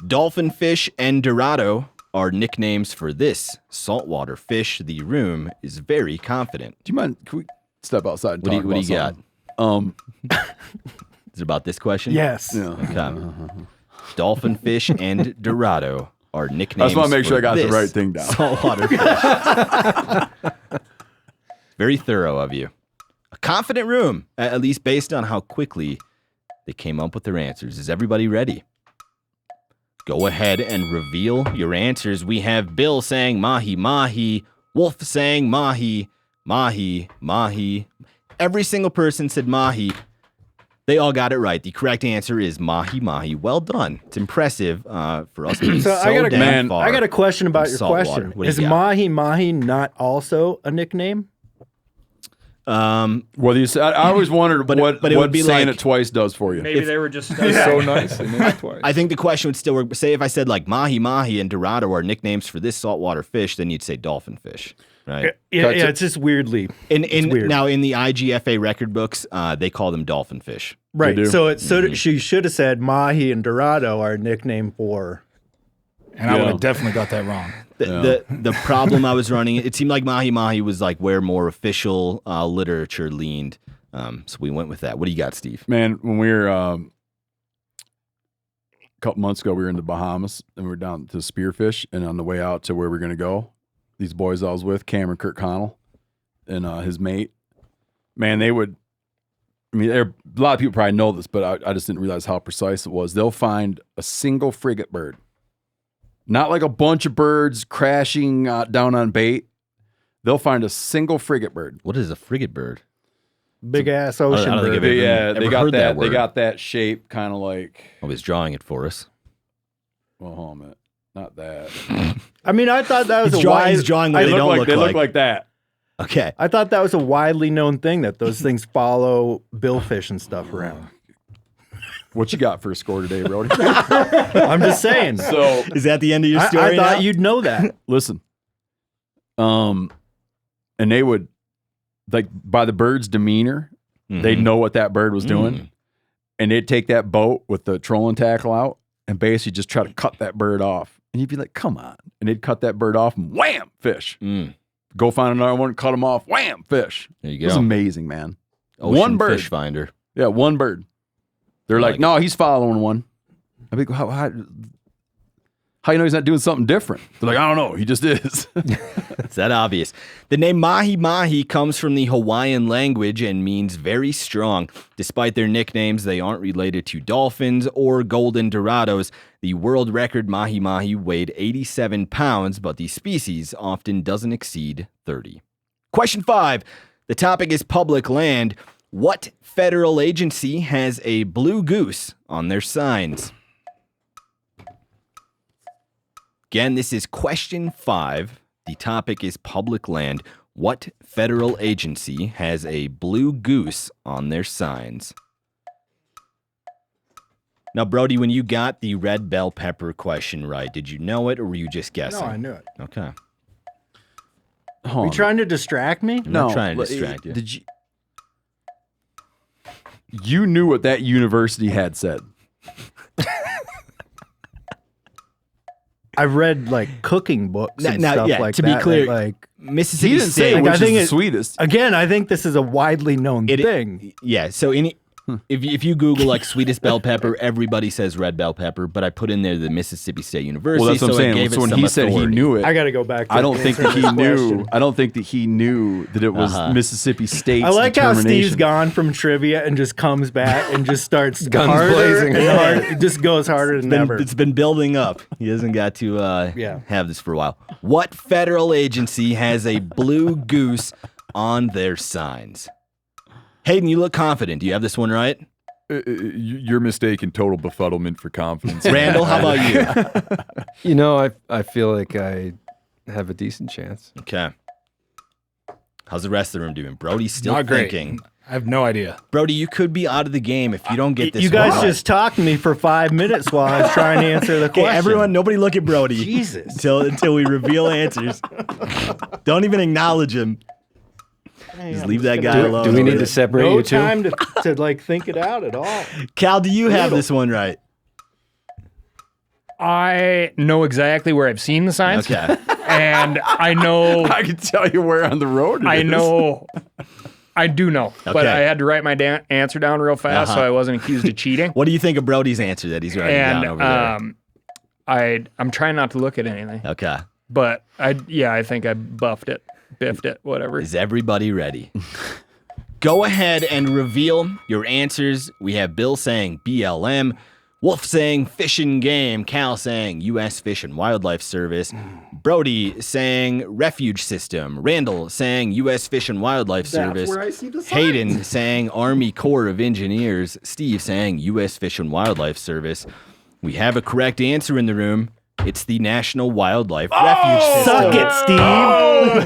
Speaker 2: Dolphin fish and Dorado are nicknames for this saltwater fish. The room is very confident.
Speaker 8: Do you mind? Can we step outside and talk
Speaker 2: What do you got?
Speaker 8: something?
Speaker 2: Is it about this question?
Speaker 5: Yes.
Speaker 8: Yeah.
Speaker 2: Okay. Dolphin fish and Dorado are nicknames.
Speaker 8: I just want to make sure I got the
Speaker 2: this
Speaker 8: right thing down.
Speaker 2: Saltwater fish. Very thorough of you. A confident room, at least based on how quickly they came up with their answers. Is everybody ready? Go ahead and reveal your answers. We have Bill saying mahi mahi, Wolfe saying mahi, mahi, mahi. Every single person said mahi. They all got it right. The correct answer is mahi mahi. Well done. It's impressive for us being so
Speaker 5: I got a question about your
Speaker 2: saltwater.
Speaker 5: question. Is mahi mahi not also a nickname?
Speaker 4: Whether you say, I always wondered
Speaker 2: but it
Speaker 4: what
Speaker 2: would be
Speaker 4: saying
Speaker 2: like-
Speaker 4: it twice does for you.
Speaker 7: Maybe they were just
Speaker 8: So nice. They named it twice.
Speaker 2: I think the question would still work. Say if I said like mahi mahi and Dorado are nicknames for this saltwater fish, then you'd say dolphin fish, right?
Speaker 5: Yeah, it's just weirdly.
Speaker 2: In
Speaker 5: weird.
Speaker 2: now in the IGFA record books, they call them dolphin fish.
Speaker 5: Right.
Speaker 4: do.
Speaker 5: So she should have said mahi and Dorado are a nickname for.
Speaker 3: And I would have definitely got that wrong.
Speaker 2: The problem I was running, it seemed like mahi mahi was like where more official literature leaned. So we went with that. What do you got, Steve?
Speaker 4: Man, when we were a couple months ago, we were in the Bahamas and we were down to spearfish. And on the way out to where we are going to go, these boys I was with, Cameron Kirkconnell and his mate, man, they would. I mean, a lot of people probably know this, but I just didn't realize how precise it was. They'll find a single frigate bird. Not like a bunch of birds crashing down on bait. They'll find a single frigate bird.
Speaker 2: What is a frigate bird?
Speaker 5: Big ass
Speaker 2: I
Speaker 5: ocean
Speaker 2: don't think
Speaker 5: bird.
Speaker 2: I've ever
Speaker 4: They got
Speaker 2: heard that
Speaker 4: They
Speaker 2: word.
Speaker 4: got that shape, kind of like.
Speaker 2: Oh, he's drawing it for us.
Speaker 4: Well, hold on a minute. Not that.
Speaker 5: I mean, I thought that was
Speaker 2: He's drawing what
Speaker 4: They
Speaker 2: they don't look
Speaker 4: they
Speaker 2: like.
Speaker 4: look like that.
Speaker 2: Okay.
Speaker 5: I thought that was a widely known thing that those things follow billfish and stuff around.
Speaker 4: What you got for a score today, Brody?
Speaker 5: I'm just saying.
Speaker 4: So
Speaker 2: Is that the end of your
Speaker 5: I
Speaker 2: story?
Speaker 5: thought
Speaker 2: now?
Speaker 5: you'd know that.
Speaker 4: listen. And they would, like, by the bird's demeanor, they'd know what that bird was doing. And they'd take that boat with the trolling tackle out and basically just try to cut that bird off. And you'd be like, come on. And they'd cut that bird off and wham, fish. Go find another one, cut them off, wham, fish.
Speaker 2: There you
Speaker 4: It was
Speaker 2: go.
Speaker 4: amazing, man.
Speaker 2: Ocean
Speaker 4: one bird.
Speaker 2: fish finder.
Speaker 4: Yeah, one bird. They're
Speaker 2: I
Speaker 4: like,
Speaker 2: like
Speaker 4: no, he's following one. I mean, how you know he's not doing something different? They're like, I don't know. He just is.
Speaker 2: It's that obvious. The name mahi mahi comes from the Hawaiian language and means very strong. Despite their nicknames, they aren't related to dolphins or golden dorados. The world record mahi mahi weighed 87 pounds, but the species often doesn't exceed 30. Question 5. The topic is public land. What federal agency has a blue goose on their signs? Again, this is question 5. The topic is public land. What federal agency has a blue goose on their signs? Now, Brody, when you got the red bell pepper question right, did you know it or were you just guessing?
Speaker 5: No, I knew it.
Speaker 2: Okay.
Speaker 5: Are you trying to distract me?
Speaker 2: I'm not trying to distract you.
Speaker 4: Did you? You knew what that university had said.
Speaker 5: I've read like cooking books and
Speaker 2: Now,
Speaker 5: stuff
Speaker 2: yeah,
Speaker 5: like
Speaker 2: to
Speaker 5: that.
Speaker 2: be clear,
Speaker 5: like
Speaker 2: Mississippi
Speaker 4: He didn't say
Speaker 2: State.
Speaker 5: Like,
Speaker 4: which
Speaker 5: I think
Speaker 4: is the
Speaker 5: it-
Speaker 4: sweetest.
Speaker 5: again, I think this is a widely known thing.
Speaker 2: Yeah, so if you Google like sweetest bell pepper, everybody says red bell pepper, but I put in there the Mississippi State University.
Speaker 4: Well, that's what I'm
Speaker 2: so I
Speaker 4: saying.
Speaker 2: gave
Speaker 4: So
Speaker 2: it
Speaker 4: when
Speaker 2: some
Speaker 4: he said he
Speaker 2: authority.
Speaker 4: knew it,
Speaker 5: I got to go back to
Speaker 4: I don't think that
Speaker 5: answering
Speaker 4: he
Speaker 5: this
Speaker 4: knew.
Speaker 5: question.
Speaker 4: I don't think that he knew that it was Mississippi State's
Speaker 5: I like how Steve's
Speaker 4: determination.
Speaker 5: gone from trivia and just comes back and just starts
Speaker 9: Guns
Speaker 5: harder
Speaker 9: blazing.
Speaker 5: and harder. It just goes harder than ever.
Speaker 2: It's been building up. He hasn't got to have this for a while. What federal agency has a blue goose on their signs? Hayden, you look confident. Do you have this one right?
Speaker 8: You're mistaken. Total befuddlement for confidence.
Speaker 2: Randall, how about you?
Speaker 9: You know, I feel like I have a decent chance.
Speaker 2: Okay. How's the rest of the room doing? Brody's still
Speaker 3: Not great.
Speaker 2: thinking.
Speaker 3: I have no idea.
Speaker 2: Brody, you could be out of the game if you don't get this
Speaker 5: You guys
Speaker 2: one.
Speaker 5: just talked to me for 5 minutes while I was trying to answer the
Speaker 2: Okay,
Speaker 5: question.
Speaker 2: everyone, nobody look at Brody.
Speaker 5: Jesus.
Speaker 2: Until we reveal answers. Don't even acknowledge him. Just leave that guy alone.
Speaker 9: Do we need
Speaker 2: over
Speaker 9: to
Speaker 2: there.
Speaker 9: separate
Speaker 5: No
Speaker 9: you two?
Speaker 5: time to like think it out at all.
Speaker 2: Cal, do you have this one right?
Speaker 7: I know exactly where I've seen the signs.
Speaker 2: Okay.
Speaker 7: And I know,
Speaker 4: I can tell you where on the road it
Speaker 7: I
Speaker 4: is.
Speaker 7: know, I do know. But
Speaker 2: Okay.
Speaker 7: I had to write my answer down real fast so I wasn't accused of cheating.
Speaker 2: What do you think of Brody's answer that he's writing
Speaker 7: And
Speaker 2: down over there?
Speaker 7: I'm trying not to look at anything.
Speaker 2: Okay.
Speaker 7: But I think I biffed it, whatever.
Speaker 2: Is everybody ready? Go ahead and reveal your answers. We have Bill saying BLM, Wolfe saying Fish and Game, Cal saying U.S. Fish and Wildlife Service, Brody saying Refuge System, Randall saying U.S. Fish and Wildlife Service,
Speaker 5: where I see the signs.
Speaker 2: Hayden saying Army Corps of Engineers, Steve saying U.S. Fish and Wildlife Service. We have a correct answer in the room. It's the National Wildlife Refuge System.
Speaker 5: Suck it,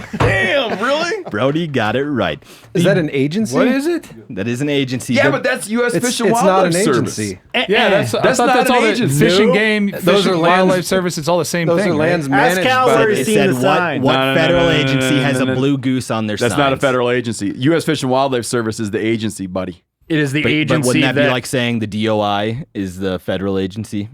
Speaker 5: Steve.
Speaker 4: Damn, really?
Speaker 2: Brody got it right.
Speaker 9: Is that an agency?
Speaker 8: What is it?
Speaker 2: That is an agency.
Speaker 4: Yeah,
Speaker 2: The-
Speaker 4: but that's U.S.
Speaker 9: It's,
Speaker 4: Fish and
Speaker 9: it's not
Speaker 4: Wildlife
Speaker 9: an
Speaker 4: Service.
Speaker 9: agency.
Speaker 3: Yeah, that's
Speaker 4: That's
Speaker 3: I thought
Speaker 4: not
Speaker 3: that's
Speaker 4: an
Speaker 3: all the
Speaker 4: agency.
Speaker 3: Fish and
Speaker 4: No.
Speaker 3: Game,
Speaker 9: Those
Speaker 3: Fish
Speaker 9: are
Speaker 3: and
Speaker 9: lands-
Speaker 3: Wildlife Service. It's all the same
Speaker 9: Those
Speaker 3: thing.
Speaker 9: are lands
Speaker 3: right?
Speaker 9: managed
Speaker 5: Cal
Speaker 9: by
Speaker 5: where
Speaker 2: it
Speaker 5: he's seen
Speaker 2: said
Speaker 5: the
Speaker 2: what
Speaker 5: sign.
Speaker 2: federal agency has a
Speaker 4: no.
Speaker 2: blue goose on their
Speaker 4: That's
Speaker 2: signs?
Speaker 4: not a federal agency. U.S. Fish and Wildlife Service is the agency, buddy.
Speaker 7: It is the
Speaker 2: But
Speaker 7: agency
Speaker 2: wouldn't that be like saying the DOI is the federal agency?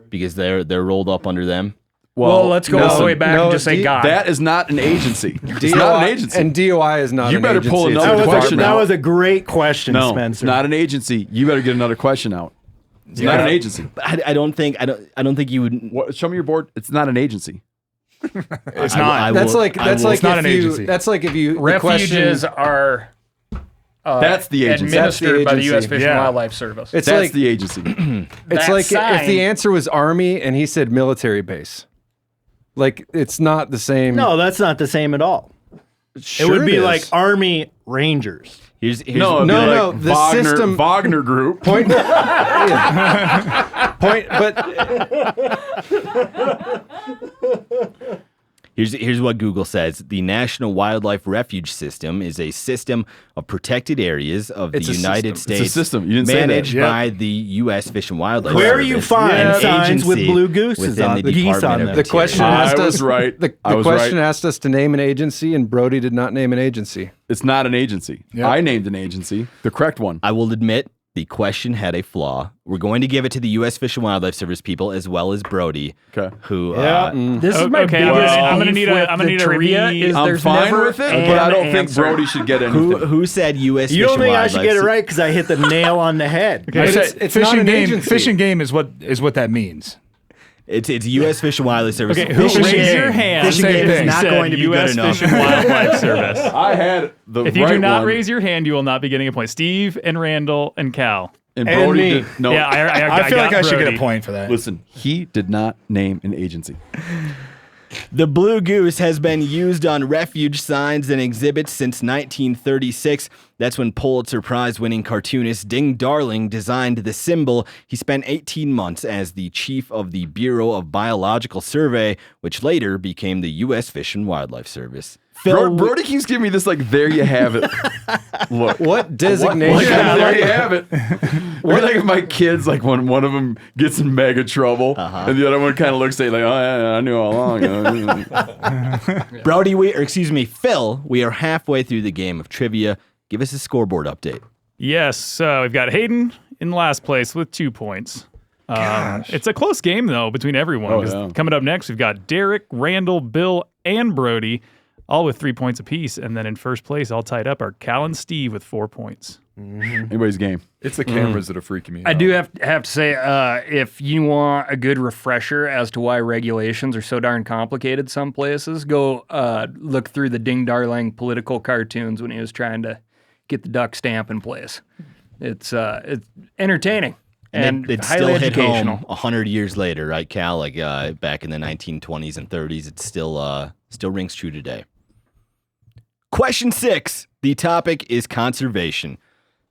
Speaker 2: Because they're rolled up under them.
Speaker 7: Well, let's go all the way back and just say God.
Speaker 4: That is not an agency. It's
Speaker 9: DOI,
Speaker 4: not an agency.
Speaker 9: And DOI is not
Speaker 4: You
Speaker 9: an
Speaker 4: better
Speaker 9: agency.
Speaker 4: pull
Speaker 9: It's
Speaker 4: another
Speaker 9: a
Speaker 4: question
Speaker 9: department.
Speaker 4: out.
Speaker 5: That was a great question,
Speaker 4: no,
Speaker 5: Spencer.
Speaker 4: it's not an agency. You better get another question out. It's not an agency.
Speaker 2: I don't think you would.
Speaker 4: What, show me your board. It's not an agency.
Speaker 3: It's
Speaker 2: I-
Speaker 3: not.
Speaker 2: I
Speaker 9: That's
Speaker 2: will-
Speaker 9: like
Speaker 2: I
Speaker 9: that's
Speaker 2: will-
Speaker 9: like
Speaker 3: It's not
Speaker 9: if
Speaker 3: an
Speaker 9: you
Speaker 3: agency.
Speaker 9: that's like if you the
Speaker 7: Refuges
Speaker 9: question-
Speaker 7: are
Speaker 4: That's the agency.
Speaker 7: administered by the U.S.
Speaker 9: agency.
Speaker 7: Fish and Wildlife Service.
Speaker 9: It's
Speaker 4: That's
Speaker 9: like
Speaker 4: the agency.
Speaker 9: it's
Speaker 7: that
Speaker 9: like
Speaker 7: sign-
Speaker 9: if the answer was army and he said military base. Like it's not the same.
Speaker 5: No, that's not the same at all.
Speaker 9: Sure
Speaker 5: it would be
Speaker 9: is.
Speaker 5: like Army Rangers.
Speaker 2: Here's
Speaker 4: No,
Speaker 9: No,
Speaker 4: like
Speaker 9: no, the
Speaker 4: Wagner,
Speaker 9: system-
Speaker 4: Wagner Group.
Speaker 9: point. Point, but
Speaker 2: Here's what Google says. The National Wildlife Refuge System is a system of protected areas of the
Speaker 9: It's a
Speaker 2: United
Speaker 9: system.
Speaker 2: States
Speaker 4: It's a system. You didn't say that.
Speaker 2: managed
Speaker 4: Yep.
Speaker 2: by the U.S. Fish and Wildlife
Speaker 5: Where
Speaker 2: Service.
Speaker 5: you find
Speaker 2: an
Speaker 5: signs with
Speaker 2: agency
Speaker 5: blue gooses
Speaker 2: within
Speaker 5: on
Speaker 2: the
Speaker 5: the geese
Speaker 2: Department
Speaker 5: on
Speaker 2: of
Speaker 5: them.
Speaker 9: the
Speaker 2: Interior.
Speaker 9: question
Speaker 4: I
Speaker 9: asked
Speaker 4: was
Speaker 9: us
Speaker 4: right.
Speaker 9: The
Speaker 4: I was
Speaker 9: question
Speaker 4: right.
Speaker 9: asked us to name an agency, and Brody did not name an agency.
Speaker 4: It's not an agency.
Speaker 3: Yep.
Speaker 4: I named an agency, the correct one.
Speaker 2: I will admit the question had a flaw. We're going to give it to the U.S. Fish and Wildlife Service people as well as Brody,
Speaker 4: Okay.
Speaker 2: who
Speaker 5: This is my
Speaker 10: Okay,
Speaker 5: biggest
Speaker 10: I'm gonna
Speaker 5: beef
Speaker 10: need a-
Speaker 5: with
Speaker 10: I'm gonna
Speaker 5: the
Speaker 10: need a
Speaker 5: trivia
Speaker 10: re-
Speaker 5: is
Speaker 4: I'm
Speaker 5: there's
Speaker 4: fine
Speaker 5: never
Speaker 4: with it,
Speaker 5: an
Speaker 4: but I don't think
Speaker 5: answer.
Speaker 4: Brody should get anything.
Speaker 2: who said U.S.
Speaker 5: You
Speaker 2: Fish
Speaker 5: don't
Speaker 2: and
Speaker 5: think I
Speaker 2: Wildlife
Speaker 5: should get it
Speaker 2: Service?
Speaker 5: right because I hit the nail on the head.
Speaker 3: Okay,
Speaker 9: But
Speaker 3: so
Speaker 9: it's
Speaker 3: Fish
Speaker 9: not
Speaker 3: and
Speaker 9: an
Speaker 3: Game.
Speaker 9: agency.
Speaker 3: Fish and Game is what that means.
Speaker 2: It's U.S. Fish and Wildlife Service.
Speaker 10: Okay, who
Speaker 2: Fish and
Speaker 10: raise
Speaker 2: Game-
Speaker 10: your hand?
Speaker 2: Fish and
Speaker 3: Same
Speaker 2: Game is
Speaker 3: thing.
Speaker 2: not
Speaker 10: Said
Speaker 2: going to be
Speaker 10: U.S.
Speaker 2: good enough.
Speaker 10: Fish and Wildlife Service.
Speaker 4: I had the
Speaker 10: If you
Speaker 4: right
Speaker 10: do not
Speaker 4: one,
Speaker 10: raise your hand, you will not be getting a point. Steve and Randall and Cal.
Speaker 4: and
Speaker 5: and
Speaker 4: Brody
Speaker 5: me.
Speaker 4: did. No,
Speaker 10: Yeah,
Speaker 3: I feel like
Speaker 10: got
Speaker 3: I should get
Speaker 10: Brody.
Speaker 3: a point for that.
Speaker 4: listen, he did not name an agency.
Speaker 2: The blue goose has been used on refuge signs and exhibits since 1936. That's when Pulitzer Prize-winning cartoonist Ding Darling designed the symbol. He spent 18 months as the chief of the Bureau of Biological Survey, which later became the U.S. Fish and Wildlife Service.
Speaker 4: Brody keeps giving me this like, there you have it. Look.
Speaker 9: What designation?
Speaker 4: Yeah, there you have it. We're like if my kids, like when one of them gets in mega trouble, and the other one kind of looks at you like, oh yeah, I knew all along.
Speaker 2: Brody, Phil, we are halfway through the game of trivia. Give us a scoreboard update.
Speaker 10: Yes, we've got Hayden in last place with 2 points. It's a close game, though, between everyone.
Speaker 4: Oh,
Speaker 10: 'cause
Speaker 4: yeah.
Speaker 10: Coming up next, we've got Derek, Randall, Bill, and Brody, all with 3 points apiece. And then in first place, all tied up, are Cal and Steve with 4 points.
Speaker 4: Anybody's game.
Speaker 8: It's the cameras that are freaking me out.
Speaker 7: I do have to say, if you want a good refresher as to why regulations are so darn complicated some places, go look through the Ding Darling political cartoons when he was trying to get the duck stamp in place. It's entertaining and
Speaker 2: it
Speaker 7: highly
Speaker 2: still hit
Speaker 7: educational.
Speaker 2: home 100 years later, right, Cal? Like back in the 1920s and 30s, it still rings true today. Question 6. The topic is conservation.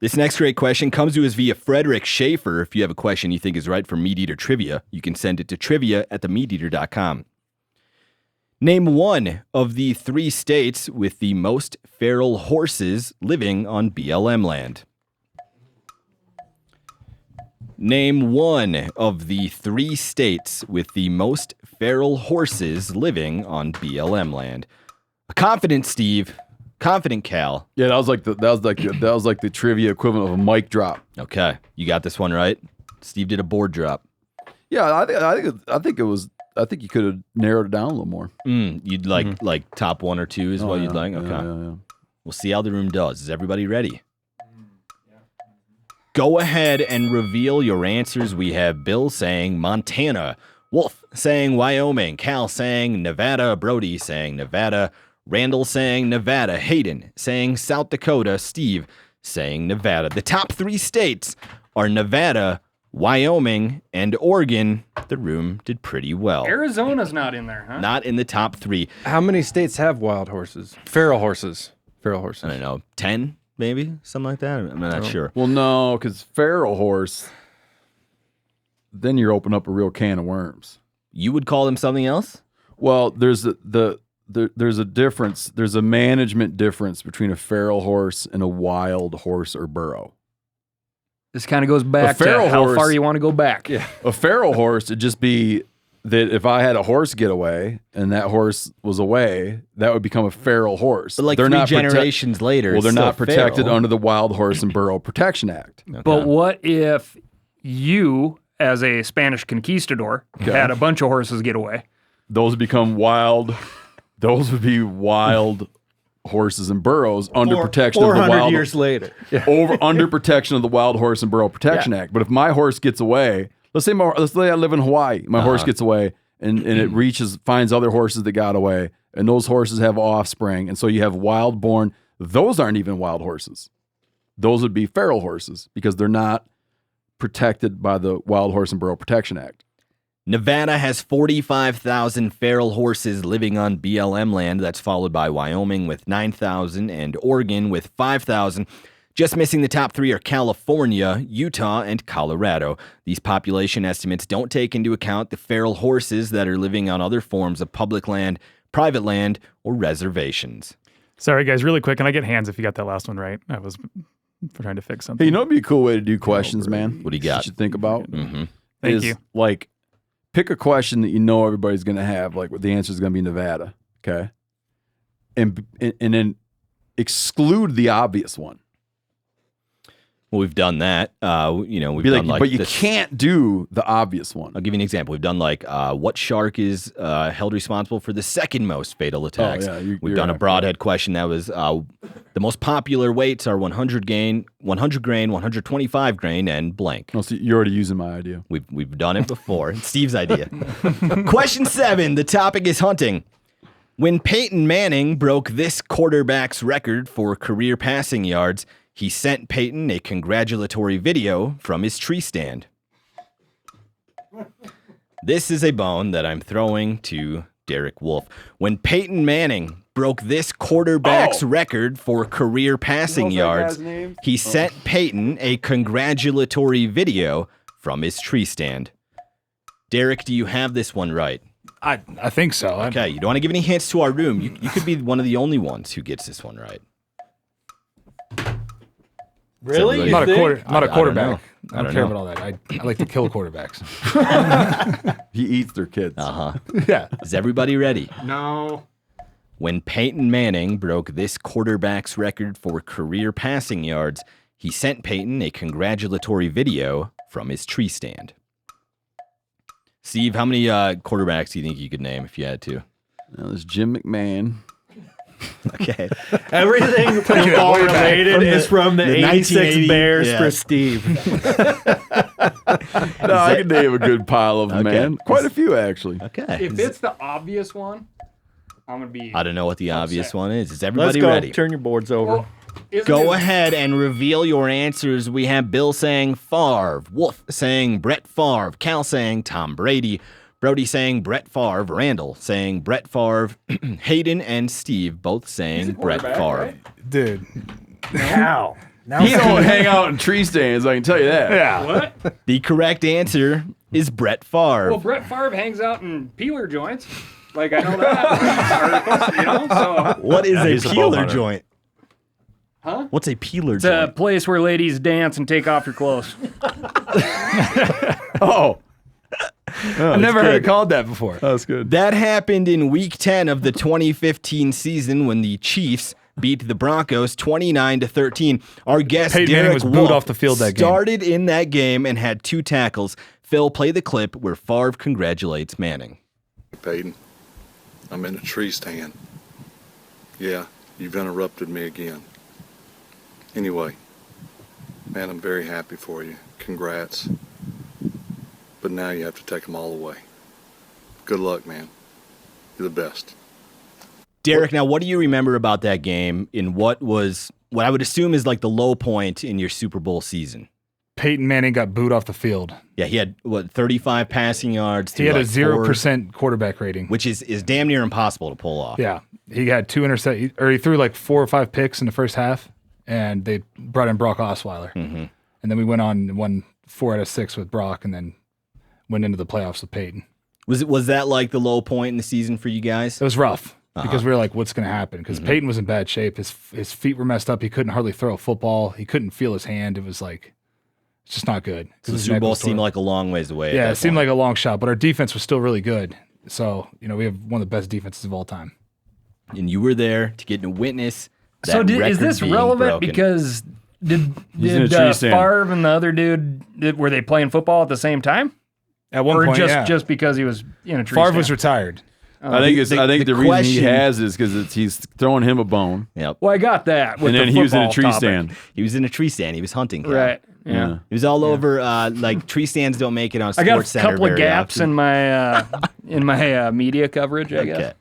Speaker 2: This next great question comes to us via Frederick Schaefer. If you have a question you think is right for MeatEater Trivia, you can send it to trivia@themeateater.com. Name one of the 3 states with the most feral horses living on BLM land. Name one of the 3 states with the most feral horses living on BLM land. A confident Steve, confident Cal.
Speaker 4: Yeah, that was like the trivia equivalent of a mic drop.
Speaker 2: Okay, you got this one right. Steve did a board drop.
Speaker 4: Yeah, I think you could have narrowed it down a little more.
Speaker 2: You'd like top 1 or 2 is what you'd like. Okay,
Speaker 4: Yeah.
Speaker 2: we'll see how the room does. Is everybody ready? Go ahead and reveal your answers. We have Bill saying Montana, Wolfe saying Wyoming, Cal saying Nevada, Brody saying Nevada, Randall saying Nevada, Hayden saying South Dakota, Steve saying Nevada. The top 3 states are Nevada, Wyoming, and Oregon. The room did pretty well.
Speaker 7: Arizona's not in there, huh?
Speaker 2: Not in the top 3.
Speaker 9: How many states have wild horses? Feral horses. Feral horses.
Speaker 2: I don't know, 10 maybe? Something like that? I'm not sure.
Speaker 4: Well, no, because feral horse, then you're opening up a real can of worms.
Speaker 2: You would call them something else?
Speaker 4: Well, there's a difference. There's a management difference between a feral horse and a wild horse or burro.
Speaker 7: This kind of goes back to how far you want to go back.
Speaker 4: Yeah. A feral horse would just be that if I had a horse get away and that horse was away, that would become a feral horse.
Speaker 2: But like they're 3 generations later,
Speaker 4: well, they're not protected
Speaker 2: feral.
Speaker 4: under the Wild Horse and Burro Protection Act.
Speaker 2: Okay.
Speaker 7: But what if you, as a Spanish conquistador, had a bunch of horses get away?
Speaker 4: Those would become wild. Those would be wild horses and burros under protection of the
Speaker 5: 400 years later.
Speaker 4: Under protection of the Wild Horse and Burro Protection Act. But if my horse gets away, let's say I live in Hawaii, my horse gets away and it finds other horses that got away, and those horses have offspring, and so you have wild born. Those aren't even wild horses. Those would be feral horses because they're not protected by the Wild Horse and Burro Protection Act.
Speaker 2: Nevada has 45,000 feral horses living on BLM land. That's followed by Wyoming with 9,000 and Oregon with 5,000. Just missing the top 3 are California, Utah, and Colorado. These population estimates don't take into account the feral horses that are living on other forms of public land, private land, or reservations.
Speaker 10: Sorry, guys, really quick. Can I get hands if you got that last one right? I was trying to fix something.
Speaker 4: Hey, you know what'd be a cool way to do questions, man?
Speaker 2: What do you got?
Speaker 4: You should think about.
Speaker 2: Mm-hmm.
Speaker 10: Thank you.
Speaker 4: Like, pick a question that you know everybody's going to have, like what the answer is going to be Nevada, okay? And then exclude the obvious one.
Speaker 2: Well, we've done that. We've done
Speaker 4: but you can't do the obvious one.
Speaker 2: I'll give you an example. We've done what shark is held responsible for the second most fatal attacks. We've done a broadhead question that was the most popular weights are 100 grain, 125 grain, and blank.
Speaker 4: Oh, so you're already using my idea.
Speaker 2: We've done it before. It's Steve's idea. Question 7. The topic is hunting. When Peyton Manning broke this quarterback's record for career passing yards, he sent Peyton a congratulatory video from his tree stand. This is a bone that I'm throwing to Derek Wolfe. When Peyton Manning broke this quarterback's record for career passing yards, he sent Peyton a congratulatory video from his tree stand. Derek, do you have this one right?
Speaker 3: I think so.
Speaker 2: Okay, you don't want to give any hints to our room. You could be one of the only ones who gets this one right.
Speaker 5: Really?
Speaker 3: I'm not a quarterback.
Speaker 2: I
Speaker 3: I
Speaker 2: don't
Speaker 3: don't care
Speaker 2: know.
Speaker 3: about all that. I like to kill quarterbacks.
Speaker 4: He eats their kids.
Speaker 3: Yeah.
Speaker 2: Is everybody ready?
Speaker 7: No.
Speaker 2: When Peyton Manning broke this quarterback's record for career passing yards, he sent Peyton a congratulatory video from his tree stand. Steve, how many quarterbacks do you think you could name if you had to?
Speaker 4: Now, there's Jim McMahon.
Speaker 2: Okay.
Speaker 5: Everything football related is from the 86 Bears for Steve.
Speaker 4: No, I can name a good pile of them, man. Quite a few, actually.
Speaker 2: Okay.
Speaker 7: If it's the obvious one, I'm going to be...
Speaker 2: I don't know what the obvious one is. Is
Speaker 5: Let's
Speaker 2: everybody
Speaker 5: go.
Speaker 2: ready?
Speaker 5: Turn your boards over.
Speaker 2: Go ahead and reveal your answers. We have Bill saying Favre, Wolfe saying Brett Favre, Cal saying Tom Brady, Brody saying Brett Favre, Randall saying Brett Favre, Hayden and Steve both saying Brett Favre.
Speaker 3: Right? Dude.
Speaker 5: Now
Speaker 4: He don't hang out in tree stands, I can tell you that.
Speaker 3: Yeah.
Speaker 7: What?
Speaker 2: The correct answer is Brett Favre.
Speaker 7: Well, Brett Favre hangs out in peeler joints. Like, I know that. You know, so.
Speaker 2: What is
Speaker 6: he's
Speaker 2: a
Speaker 6: a bow
Speaker 2: peeler
Speaker 6: hunter.
Speaker 2: joint?
Speaker 7: Huh?
Speaker 2: What's a peeler
Speaker 7: It's a
Speaker 2: joint?
Speaker 7: place where ladies dance and take off your clothes.
Speaker 4: Oh,
Speaker 3: I've never heard it called that before.
Speaker 4: that's good.
Speaker 2: That happened in Week 10 of the 2015 season when the Chiefs beat the Broncos 29-13. Our guest
Speaker 3: Peyton Manning
Speaker 2: Derek
Speaker 3: was booed
Speaker 2: Wolfe
Speaker 3: off the field that game.
Speaker 2: started in that game and had 2 tackles. Phil, play the clip where Favre congratulates Manning.
Speaker 11: Hayden, I'm in a tree stand. Yeah, you've interrupted me again. Anyway, man, I'm very happy for you. Congrats. But now you have to take them all away. Good luck, man. You're the best.
Speaker 2: Derek, now what do you remember about that game in what I would assume is like the low point in your Super Bowl season?
Speaker 3: Peyton Manning got booed off the field.
Speaker 2: Yeah, he had 35 passing yards.
Speaker 3: He had a
Speaker 2: through, like,
Speaker 3: 0% quarterback rating,
Speaker 2: which is damn near impossible to pull off.
Speaker 3: Yeah, he had 2 interceptions, or he threw like 4 or 5 picks in the first half, and they brought in Brock Osweiler, and then we went on and won 4 out of 6 with Brock, and then went into the playoffs with Peyton.
Speaker 2: Was that like the low point in the season for you guys?
Speaker 3: It was rough because we were like, "What's going to happen?" Because Peyton was in bad shape. His feet were messed up. He couldn't hardly throw a football. He couldn't feel his hand. It was like, it's just not good.
Speaker 2: So the Super Bowl seemed like a long ways away.
Speaker 3: Yeah, it seemed like a long shot, but our defense was still really good. So, we have one of the best defenses of all time.
Speaker 2: And you were there to get to witness that
Speaker 7: So is
Speaker 2: record
Speaker 7: this
Speaker 2: being
Speaker 7: relevant
Speaker 2: broken.
Speaker 7: because did
Speaker 4: in a tree stand.
Speaker 7: Favre and the other dude, were they playing football at the same time?
Speaker 3: At one
Speaker 7: Or
Speaker 3: point,
Speaker 7: just because he was in a tree
Speaker 3: Favre
Speaker 7: stand?
Speaker 3: was retired.
Speaker 4: I think
Speaker 2: the
Speaker 4: the reason he
Speaker 2: question-
Speaker 4: has is because he's throwing him a bone,
Speaker 2: Yep.
Speaker 7: Well, I got that. With
Speaker 4: and then
Speaker 7: the
Speaker 4: he was in a
Speaker 7: football
Speaker 4: tree
Speaker 7: topic.
Speaker 4: stand.
Speaker 2: He was in a tree stand. He was hunting. Cal.
Speaker 7: Right. Yeah.
Speaker 2: He was all over. Like tree stands don't make it on
Speaker 7: I got
Speaker 2: Sports
Speaker 7: a
Speaker 2: Center
Speaker 7: couple of
Speaker 2: very
Speaker 7: gaps
Speaker 2: often.
Speaker 7: in my media coverage, I guess.
Speaker 2: Okay.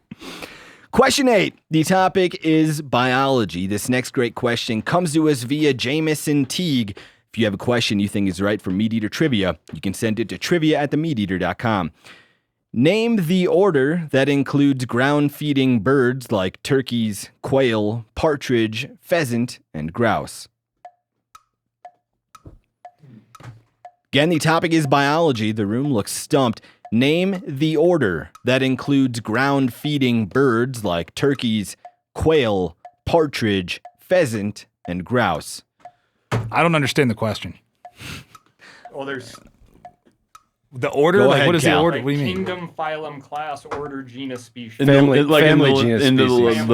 Speaker 2: Question 8. The topic is biology. This next great question comes to us via Jameson Teague. If you have a question you think is right for MeatEater Trivia, you can send it to trivia@themeateater.com. Name the order that includes ground-feeding birds like turkeys, quail, partridge, pheasant, and grouse. Again, the topic is biology. The room looks stumped. Name the order that includes ground-feeding birds like turkeys, quail, partridge, pheasant, and grouse.
Speaker 3: I don't understand the question.
Speaker 7: Well, there's
Speaker 3: The order?
Speaker 2: Go
Speaker 3: Like,
Speaker 2: ahead,
Speaker 3: what is
Speaker 2: Cal.
Speaker 3: the order? What do you mean?
Speaker 7: Kingdom, phylum, class, order, genus, species.
Speaker 9: Family- family
Speaker 4: the,
Speaker 9: genus
Speaker 4: in the,
Speaker 9: species.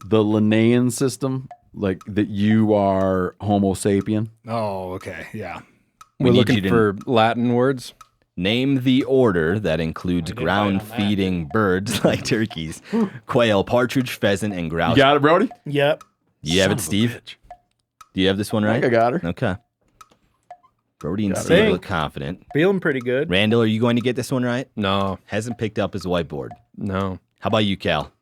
Speaker 4: the Linnaean system, like that you are Homo sapien.
Speaker 3: Oh, okay. Yeah.
Speaker 2: We
Speaker 9: We're
Speaker 2: need
Speaker 9: looking
Speaker 2: you to-
Speaker 9: for Latin words.
Speaker 2: Name the order that includes ground-feeding birds like turkeys, quail, partridge, pheasant, and grouse.
Speaker 4: You got it, Brody?
Speaker 5: Yep.
Speaker 2: You have it, Steve? Do you have this one
Speaker 4: I
Speaker 2: right?
Speaker 4: think I got her.
Speaker 2: Okay. Brody and
Speaker 5: Got it.
Speaker 2: Steve
Speaker 5: Think.
Speaker 2: look confident.
Speaker 5: Feeling pretty good.
Speaker 2: Randall, are you going to get this one right?
Speaker 9: No,
Speaker 2: Hasn't picked up his whiteboard.
Speaker 9: no.
Speaker 2: How about you, Cal?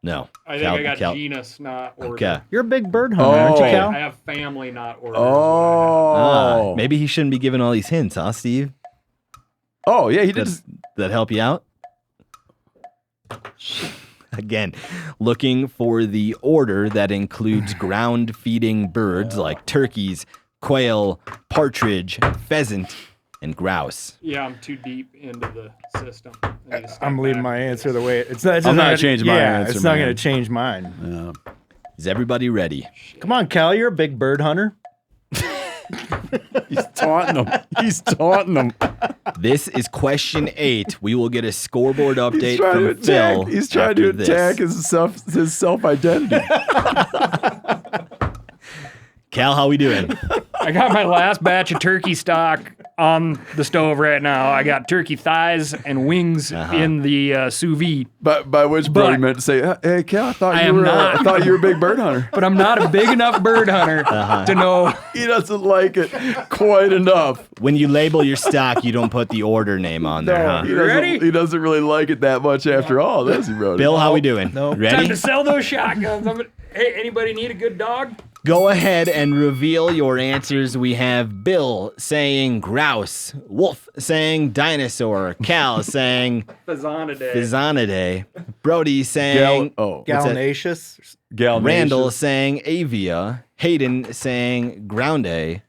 Speaker 2: No.
Speaker 7: I think I got genus, not order.
Speaker 2: Okay.
Speaker 5: You're a big bird hunter, aren't you,
Speaker 4: Oh.
Speaker 5: Cal?
Speaker 7: I have family, not order.
Speaker 4: Oh.
Speaker 2: Maybe he shouldn't be giving all these hints, huh, Steve?
Speaker 4: Oh, yeah, he did.
Speaker 2: Does that help you out? Again, looking for the order that includes ground-feeding birds like turkeys, quail, partridge, pheasant, and grouse.
Speaker 7: Yeah, I'm too deep into the system. I need to step
Speaker 5: I'm leaving
Speaker 7: back.
Speaker 5: my answer the way it's not.
Speaker 4: I'm not changing my answer,
Speaker 5: It's not
Speaker 4: man.
Speaker 5: going to change mine.
Speaker 4: Yeah.
Speaker 2: Is everybody ready?
Speaker 5: Come on, Cal. You're a big bird hunter.
Speaker 4: He's taunting him. He's taunting him.
Speaker 2: This is question 8. We will get a scoreboard update
Speaker 4: He's trying to
Speaker 2: from Phil.
Speaker 4: attack. He's trying to
Speaker 2: after this.
Speaker 4: attack his self identity.
Speaker 2: Cal, how we doing?
Speaker 7: I got my last batch of turkey stock on the stove right now. I got turkey thighs and wings in the sous vide.
Speaker 4: But by which Brody
Speaker 7: But-
Speaker 4: meant to say, "Hey, Cal, I thought
Speaker 7: I
Speaker 4: you
Speaker 7: am
Speaker 4: were.
Speaker 7: not.
Speaker 4: I thought you were a big bird hunter."
Speaker 7: But I'm not a big enough bird hunter to know.
Speaker 4: He doesn't like it quite enough.
Speaker 2: When you label your stock, you don't put the order name on there, huh?
Speaker 4: He doesn't really like it that much after all, does he, Brody?
Speaker 2: Bill, how we doing?
Speaker 5: No.
Speaker 7: Time
Speaker 2: Ready?
Speaker 7: to sell those shotguns. Hey, anybody need a good dog?
Speaker 2: Go ahead and reveal your answers. We have Bill saying grouse, Wolfe saying dinosaur, Cal saying
Speaker 7: Fazanidae.
Speaker 2: Fizanidae, Brody saying what's that?
Speaker 5: Gallinaceous.
Speaker 2: Randall saying avia, Hayden saying groundae,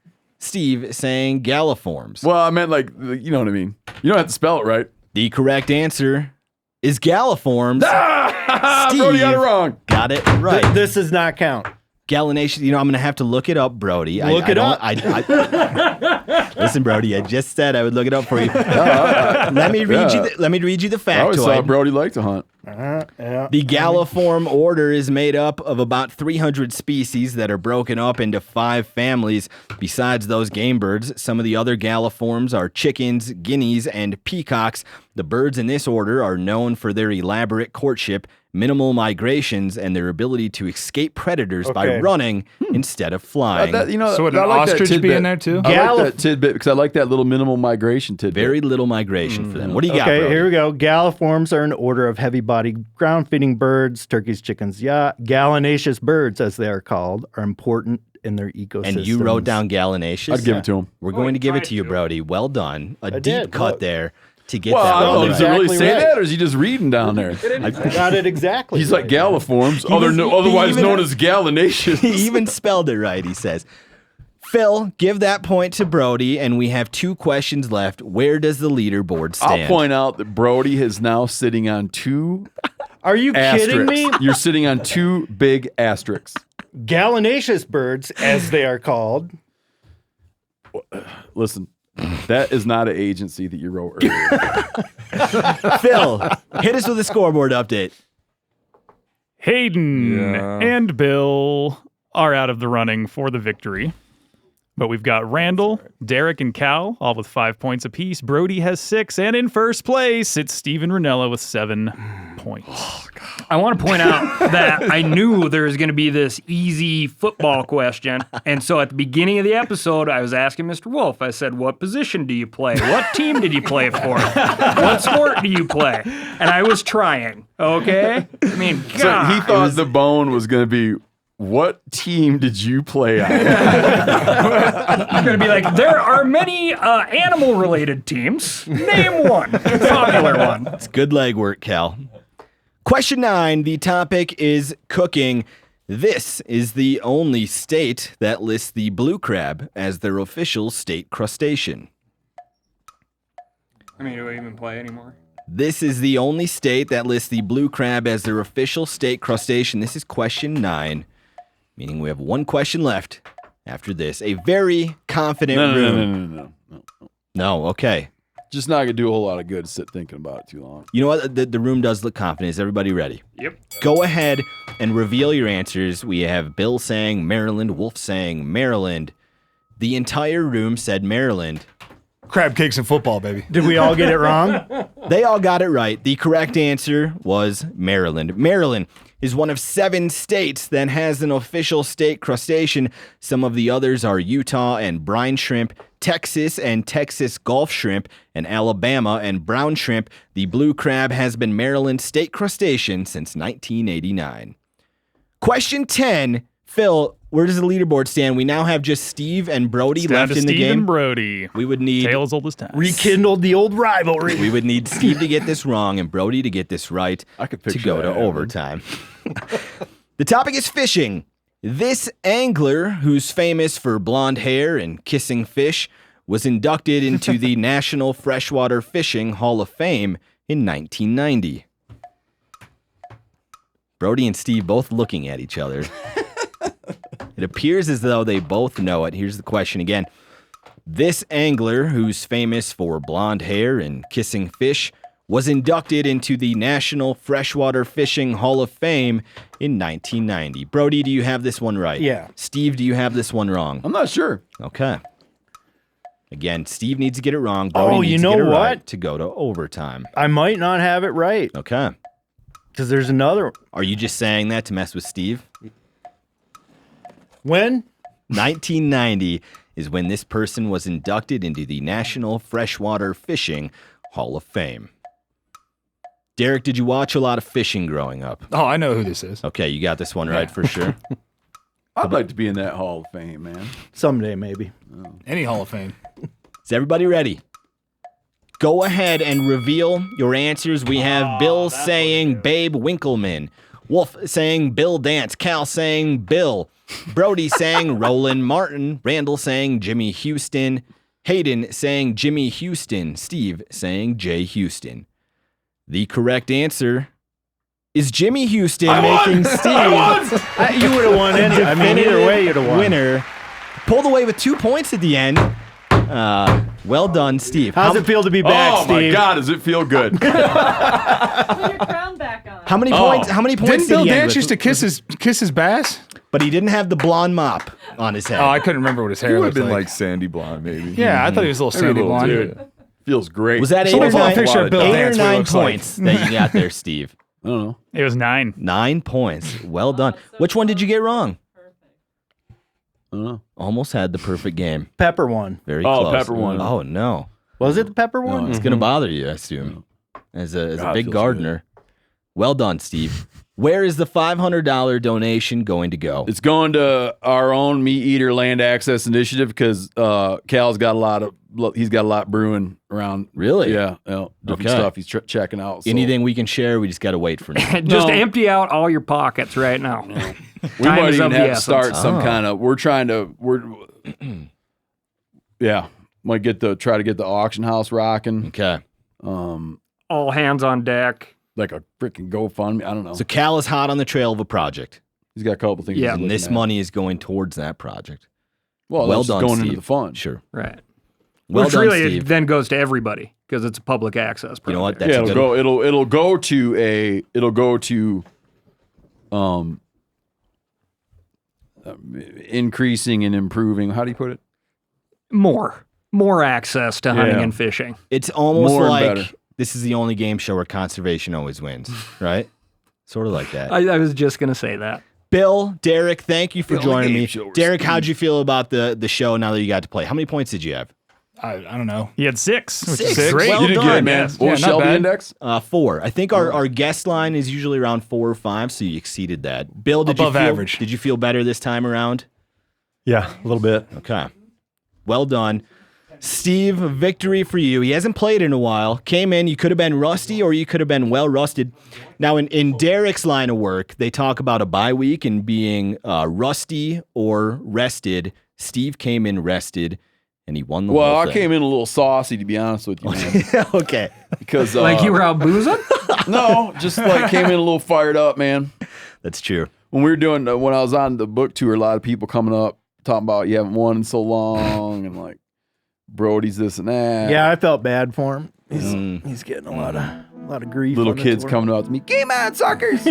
Speaker 2: Steve saying galliforms.
Speaker 4: Well, I meant like, you know what I mean. You don't have to spell it right.
Speaker 2: The correct answer is galliforms. Steve
Speaker 4: Brody got it wrong.
Speaker 2: Got it right.
Speaker 5: This does not count.
Speaker 2: Gallination. You know, I'm going to have to look it up, Brody.
Speaker 5: Look it up.
Speaker 2: Listen, Brody. I just said I would look it up for you. Let me read you. Let me read you the factoid.
Speaker 4: I always thought Brody liked to hunt.
Speaker 2: The galliform order is made up of about 300 species that are broken up into 5 families. Besides those game birds, some of the other galliforms are chickens, guineas, and peacocks. The birds in this order are known for their elaborate courtship, minimal migrations, and their ability to escape predators by running instead of flying.
Speaker 3: So would an ostrich be in there too?
Speaker 4: I like that tidbit because I like that little minimal migration tidbit.
Speaker 2: Very little migration for them. What do you got, Brody?
Speaker 5: Here we go. Galliforms are an order of heavy-bodied ground-feeding birds. Turkeys, chickens, gallinaceous birds, as they are called, are important in their ecosystem.
Speaker 2: And you wrote down gallinaceous?
Speaker 4: I'd give it to him.
Speaker 2: We're going to give it to you, Brody. Well done. A deep cut there to get
Speaker 4: well,
Speaker 2: that.
Speaker 4: I don't know.
Speaker 2: right.
Speaker 4: Does it really say that, or is he just reading down there?
Speaker 5: I got it exactly.
Speaker 4: He's like galliforms, otherwise known as gallinaceous.
Speaker 2: He even spelled it right, he says. Phil, give that point to Brody, and we have 2 questions left. Where does the leaderboard stand?
Speaker 4: I'll point out that Brody is now sitting on 2
Speaker 5: Are you kidding me?
Speaker 4: You're sitting on 2 big asterisks.
Speaker 5: Gallinaceous birds, as they are called.
Speaker 4: Listen, that is not an agency that you wrote earlier.
Speaker 2: Phil, hit us with a scoreboard update.
Speaker 10: Hayden and Bill are out of the running for the victory. But we've got Randall, Derek, and Cal, all with 5 points apiece. Brody has 6, and in first place, it's Steve and Rinella with 7 points. Oh,
Speaker 7: I want to point out that I knew there was going to be this easy football question. And so at the beginning of the episode, I was asking Mr. Wolfe, I said, what position do you play? What team did you play for? What sport do you play? And I was trying, okay? I mean, God.
Speaker 4: So he thought the bone was going to be, what team did you play on?
Speaker 7: I'm going to be like, there are many animal-related teams. Name one. Popular one.
Speaker 2: It's good legwork, Cal. Question 9, the topic is cooking. This is the only state that lists the blue crab as their official state crustacean.
Speaker 7: I mean, do we even play anymore?
Speaker 2: This is the only state that lists the blue crab as their official state crustacean. This is question 9, meaning we have 1 question left after this. A very confident room. No, okay.
Speaker 4: Just not going to do a whole lot of good to sit thinking about it too long.
Speaker 2: You know what? The room does look confident. Is everybody ready?
Speaker 10: Yep.
Speaker 2: Go ahead and reveal your answers. We have Bill saying Maryland, Wolfe saying Maryland. The entire room said Maryland.
Speaker 3: Crab cakes and football, baby.
Speaker 5: Did we all get it wrong?
Speaker 2: They all got it right. The correct answer was Maryland. Maryland is one of 7 states that has an official state crustacean. Some of the others are Utah and brine shrimp, Texas and Texas Gulf shrimp, and Alabama and brown shrimp. The blue crab has been Maryland's state crustacean since 1989. Question 10. Phil, where does the leaderboard stand? We now have just Steve and Brody left in the
Speaker 10: Steve
Speaker 2: game.
Speaker 10: and Brody.
Speaker 2: We would need
Speaker 10: Tale as old as time.
Speaker 5: Rekindled the old rivalry.
Speaker 2: We would need Steve to get this wrong and Brody to get this right
Speaker 4: I could
Speaker 2: to
Speaker 4: picture
Speaker 2: go to
Speaker 4: that
Speaker 2: overtime. The topic is fishing. This angler, who's famous for blonde hair and kissing fish, was inducted into the National Freshwater Fishing Hall of Fame in 1990. Brody and Steve both looking at each other. It appears as though they both know it. Here's the question again. This angler, who's famous for blonde hair and kissing fish, was inducted into the National Freshwater Fishing Hall of Fame in 1990. Brody, do you have this one right?
Speaker 5: Yeah.
Speaker 2: Steve, do you have this one wrong?
Speaker 4: I'm not sure.
Speaker 2: Okay. Again, Steve needs to get it wrong. Brody needs to get it right to go to overtime.
Speaker 5: I might not have it right.
Speaker 2: Okay.
Speaker 5: Because there's another.
Speaker 2: Are you just saying that to mess with Steve?
Speaker 5: When?
Speaker 2: 1990 is when this person was inducted into the National Freshwater Fishing Hall of Fame. Derek, did you watch a lot of fishing growing up?
Speaker 3: Oh, I know who this is.
Speaker 2: Okay, you got this one right for sure.
Speaker 4: I'd like to be in that Hall of Fame, man.
Speaker 5: Someday, maybe.
Speaker 3: Any Hall of Fame.
Speaker 2: Is everybody ready? Go ahead and reveal your answers. We have Bill saying Babe Winkleman, Wolfe saying Bill Dance. Cal saying Bill. Brody saying Roland Martin. Randall saying Jimmy Houston. Hayden saying Jimmy Houston. Steve saying Jay Houston. The correct answer is Jimmy Houston making Steve.
Speaker 5: You would have won anyway. I mean, either way, you'd have won.
Speaker 2: Winner. Pulled away with 2 points at the end. Well done, Steve.
Speaker 5: How's it feel to be back, Steve?
Speaker 4: Oh my God, does it feel good?
Speaker 12: Put your crown back on.
Speaker 2: How many points? How many points
Speaker 3: Didn't
Speaker 2: did
Speaker 3: Bill
Speaker 2: he end
Speaker 3: Dance
Speaker 2: with?
Speaker 3: used to kiss his bass?
Speaker 2: But he didn't have the blonde mop on his head.
Speaker 3: Oh, I couldn't remember what his
Speaker 8: He
Speaker 3: hair
Speaker 8: would have
Speaker 3: looked
Speaker 8: been
Speaker 3: like.
Speaker 8: like sandy blonde, maybe.
Speaker 3: Yeah, I thought he was a little
Speaker 4: Maybe
Speaker 3: sandy
Speaker 4: a little,
Speaker 3: blonde.
Speaker 4: dude. Feels great.
Speaker 2: Was that
Speaker 3: Someone
Speaker 2: 8 or
Speaker 3: pull a
Speaker 2: 9,
Speaker 3: picture of Bill
Speaker 2: 8 or
Speaker 3: Dance, what he
Speaker 2: 9
Speaker 3: looks like.
Speaker 2: points that you got there, Steve?
Speaker 4: I don't know.
Speaker 10: It was 9.
Speaker 2: 9 points. Well done. Which one did you get wrong?
Speaker 4: I don't know.
Speaker 2: Almost had the perfect game.
Speaker 5: Pepper one.
Speaker 2: Very
Speaker 4: Oh,
Speaker 2: close.
Speaker 4: Pepper won.
Speaker 2: Oh, no.
Speaker 5: Was it the pepper one?
Speaker 2: It's going to bother you, I assume, as a
Speaker 4: God,
Speaker 2: big
Speaker 4: feels
Speaker 2: gardener. Well done, Steve. Where is the $500 donation going to go?
Speaker 4: It's going to our own MeatEater Land Access Initiative because Cal's got he's got a lot brewing around.
Speaker 2: Really?
Speaker 4: Yeah, different stuff he's checking out. So.
Speaker 2: Anything we can share, we just got to wait for now.
Speaker 7: Just empty out all your pockets right now.
Speaker 4: We
Speaker 7: Time
Speaker 4: might
Speaker 7: is
Speaker 4: even
Speaker 7: of the
Speaker 4: have to
Speaker 7: essence.
Speaker 4: start some kind of. Might try to get the auction house rocking.
Speaker 2: Okay.
Speaker 7: All hands on deck.
Speaker 4: Like a freaking GoFundMe. I don't know.
Speaker 2: So Cal is hot on the trail of a project.
Speaker 4: He's got a couple things.
Speaker 7: Yeah.
Speaker 4: he's
Speaker 2: And
Speaker 4: looking
Speaker 2: this
Speaker 4: at.
Speaker 2: money is going towards that project.
Speaker 4: Well,
Speaker 2: well
Speaker 4: that's
Speaker 2: done,
Speaker 4: going
Speaker 2: Steve.
Speaker 4: into the fund.
Speaker 2: Sure.
Speaker 7: Right.
Speaker 2: Well
Speaker 7: Which
Speaker 2: done,
Speaker 7: really
Speaker 2: Steve.
Speaker 7: then goes to everybody because it's a public access project.
Speaker 2: You know what? That's
Speaker 4: Yeah,
Speaker 2: a good
Speaker 4: it'll go to increasing and improving. How do you put it?
Speaker 7: More access to hunting
Speaker 4: Yeah.
Speaker 7: and fishing.
Speaker 2: It's almost
Speaker 4: More and
Speaker 2: like
Speaker 4: better.
Speaker 2: this is the only game show where conservation always wins, right? Sort of like that.
Speaker 7: I was just going to say that.
Speaker 2: Bill, Derek, thank you for
Speaker 4: The only
Speaker 2: joining
Speaker 4: game
Speaker 2: me.
Speaker 4: show where
Speaker 2: Derek,
Speaker 4: Steve-
Speaker 2: how'd you feel about the show now that you got to play? How many points did you have?
Speaker 3: I don't know.
Speaker 10: He had 6, which is
Speaker 2: Six.
Speaker 10: great.
Speaker 2: Well
Speaker 4: You did
Speaker 2: done.
Speaker 4: good, man.
Speaker 10: Yes.
Speaker 4: What was
Speaker 3: Yeah, not
Speaker 4: Shelby
Speaker 3: bad.
Speaker 4: index?
Speaker 2: 4. I think our guest line is usually around 4 or 5, so you exceeded that. Bill, did
Speaker 3: Above
Speaker 2: you feel
Speaker 3: average.
Speaker 2: Did you feel better this time around?
Speaker 6: Yeah, a little bit.
Speaker 2: Okay. Well done. Steve, victory for you. He hasn't played in a while. Came in, you could have been rusty or you could have been well rusted. Now, in Derek's line of work, they talk about a bye week and being rusty or rested. Steve came in rested, and he won the whole
Speaker 4: Well, I
Speaker 2: thing.
Speaker 4: came in a little saucy, to be honest with you, man.
Speaker 2: Okay.
Speaker 4: Because
Speaker 7: Like you were out boozing?
Speaker 4: no, just like came in a little fired up, man.
Speaker 2: That's true.
Speaker 4: When we were doing when I was on the book tour, a lot of people coming up talking about you haven't won in so long, and like Brody's this and that.
Speaker 5: Yeah, I felt bad for him. He's getting a lot of grief.
Speaker 4: Little
Speaker 5: on the
Speaker 4: kids
Speaker 5: tour.
Speaker 4: coming out to me, game on, suckers.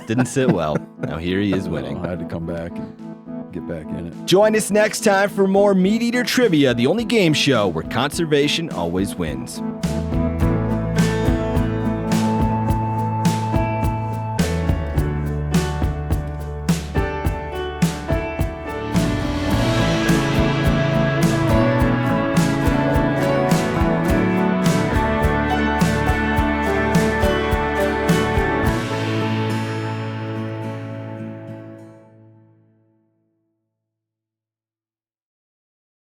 Speaker 2: Didn't sit well. Now here he is winning.
Speaker 4: I had to come back and get back in it.
Speaker 2: Join us next time for more MeatEater Trivia, the only game show where conservation always wins.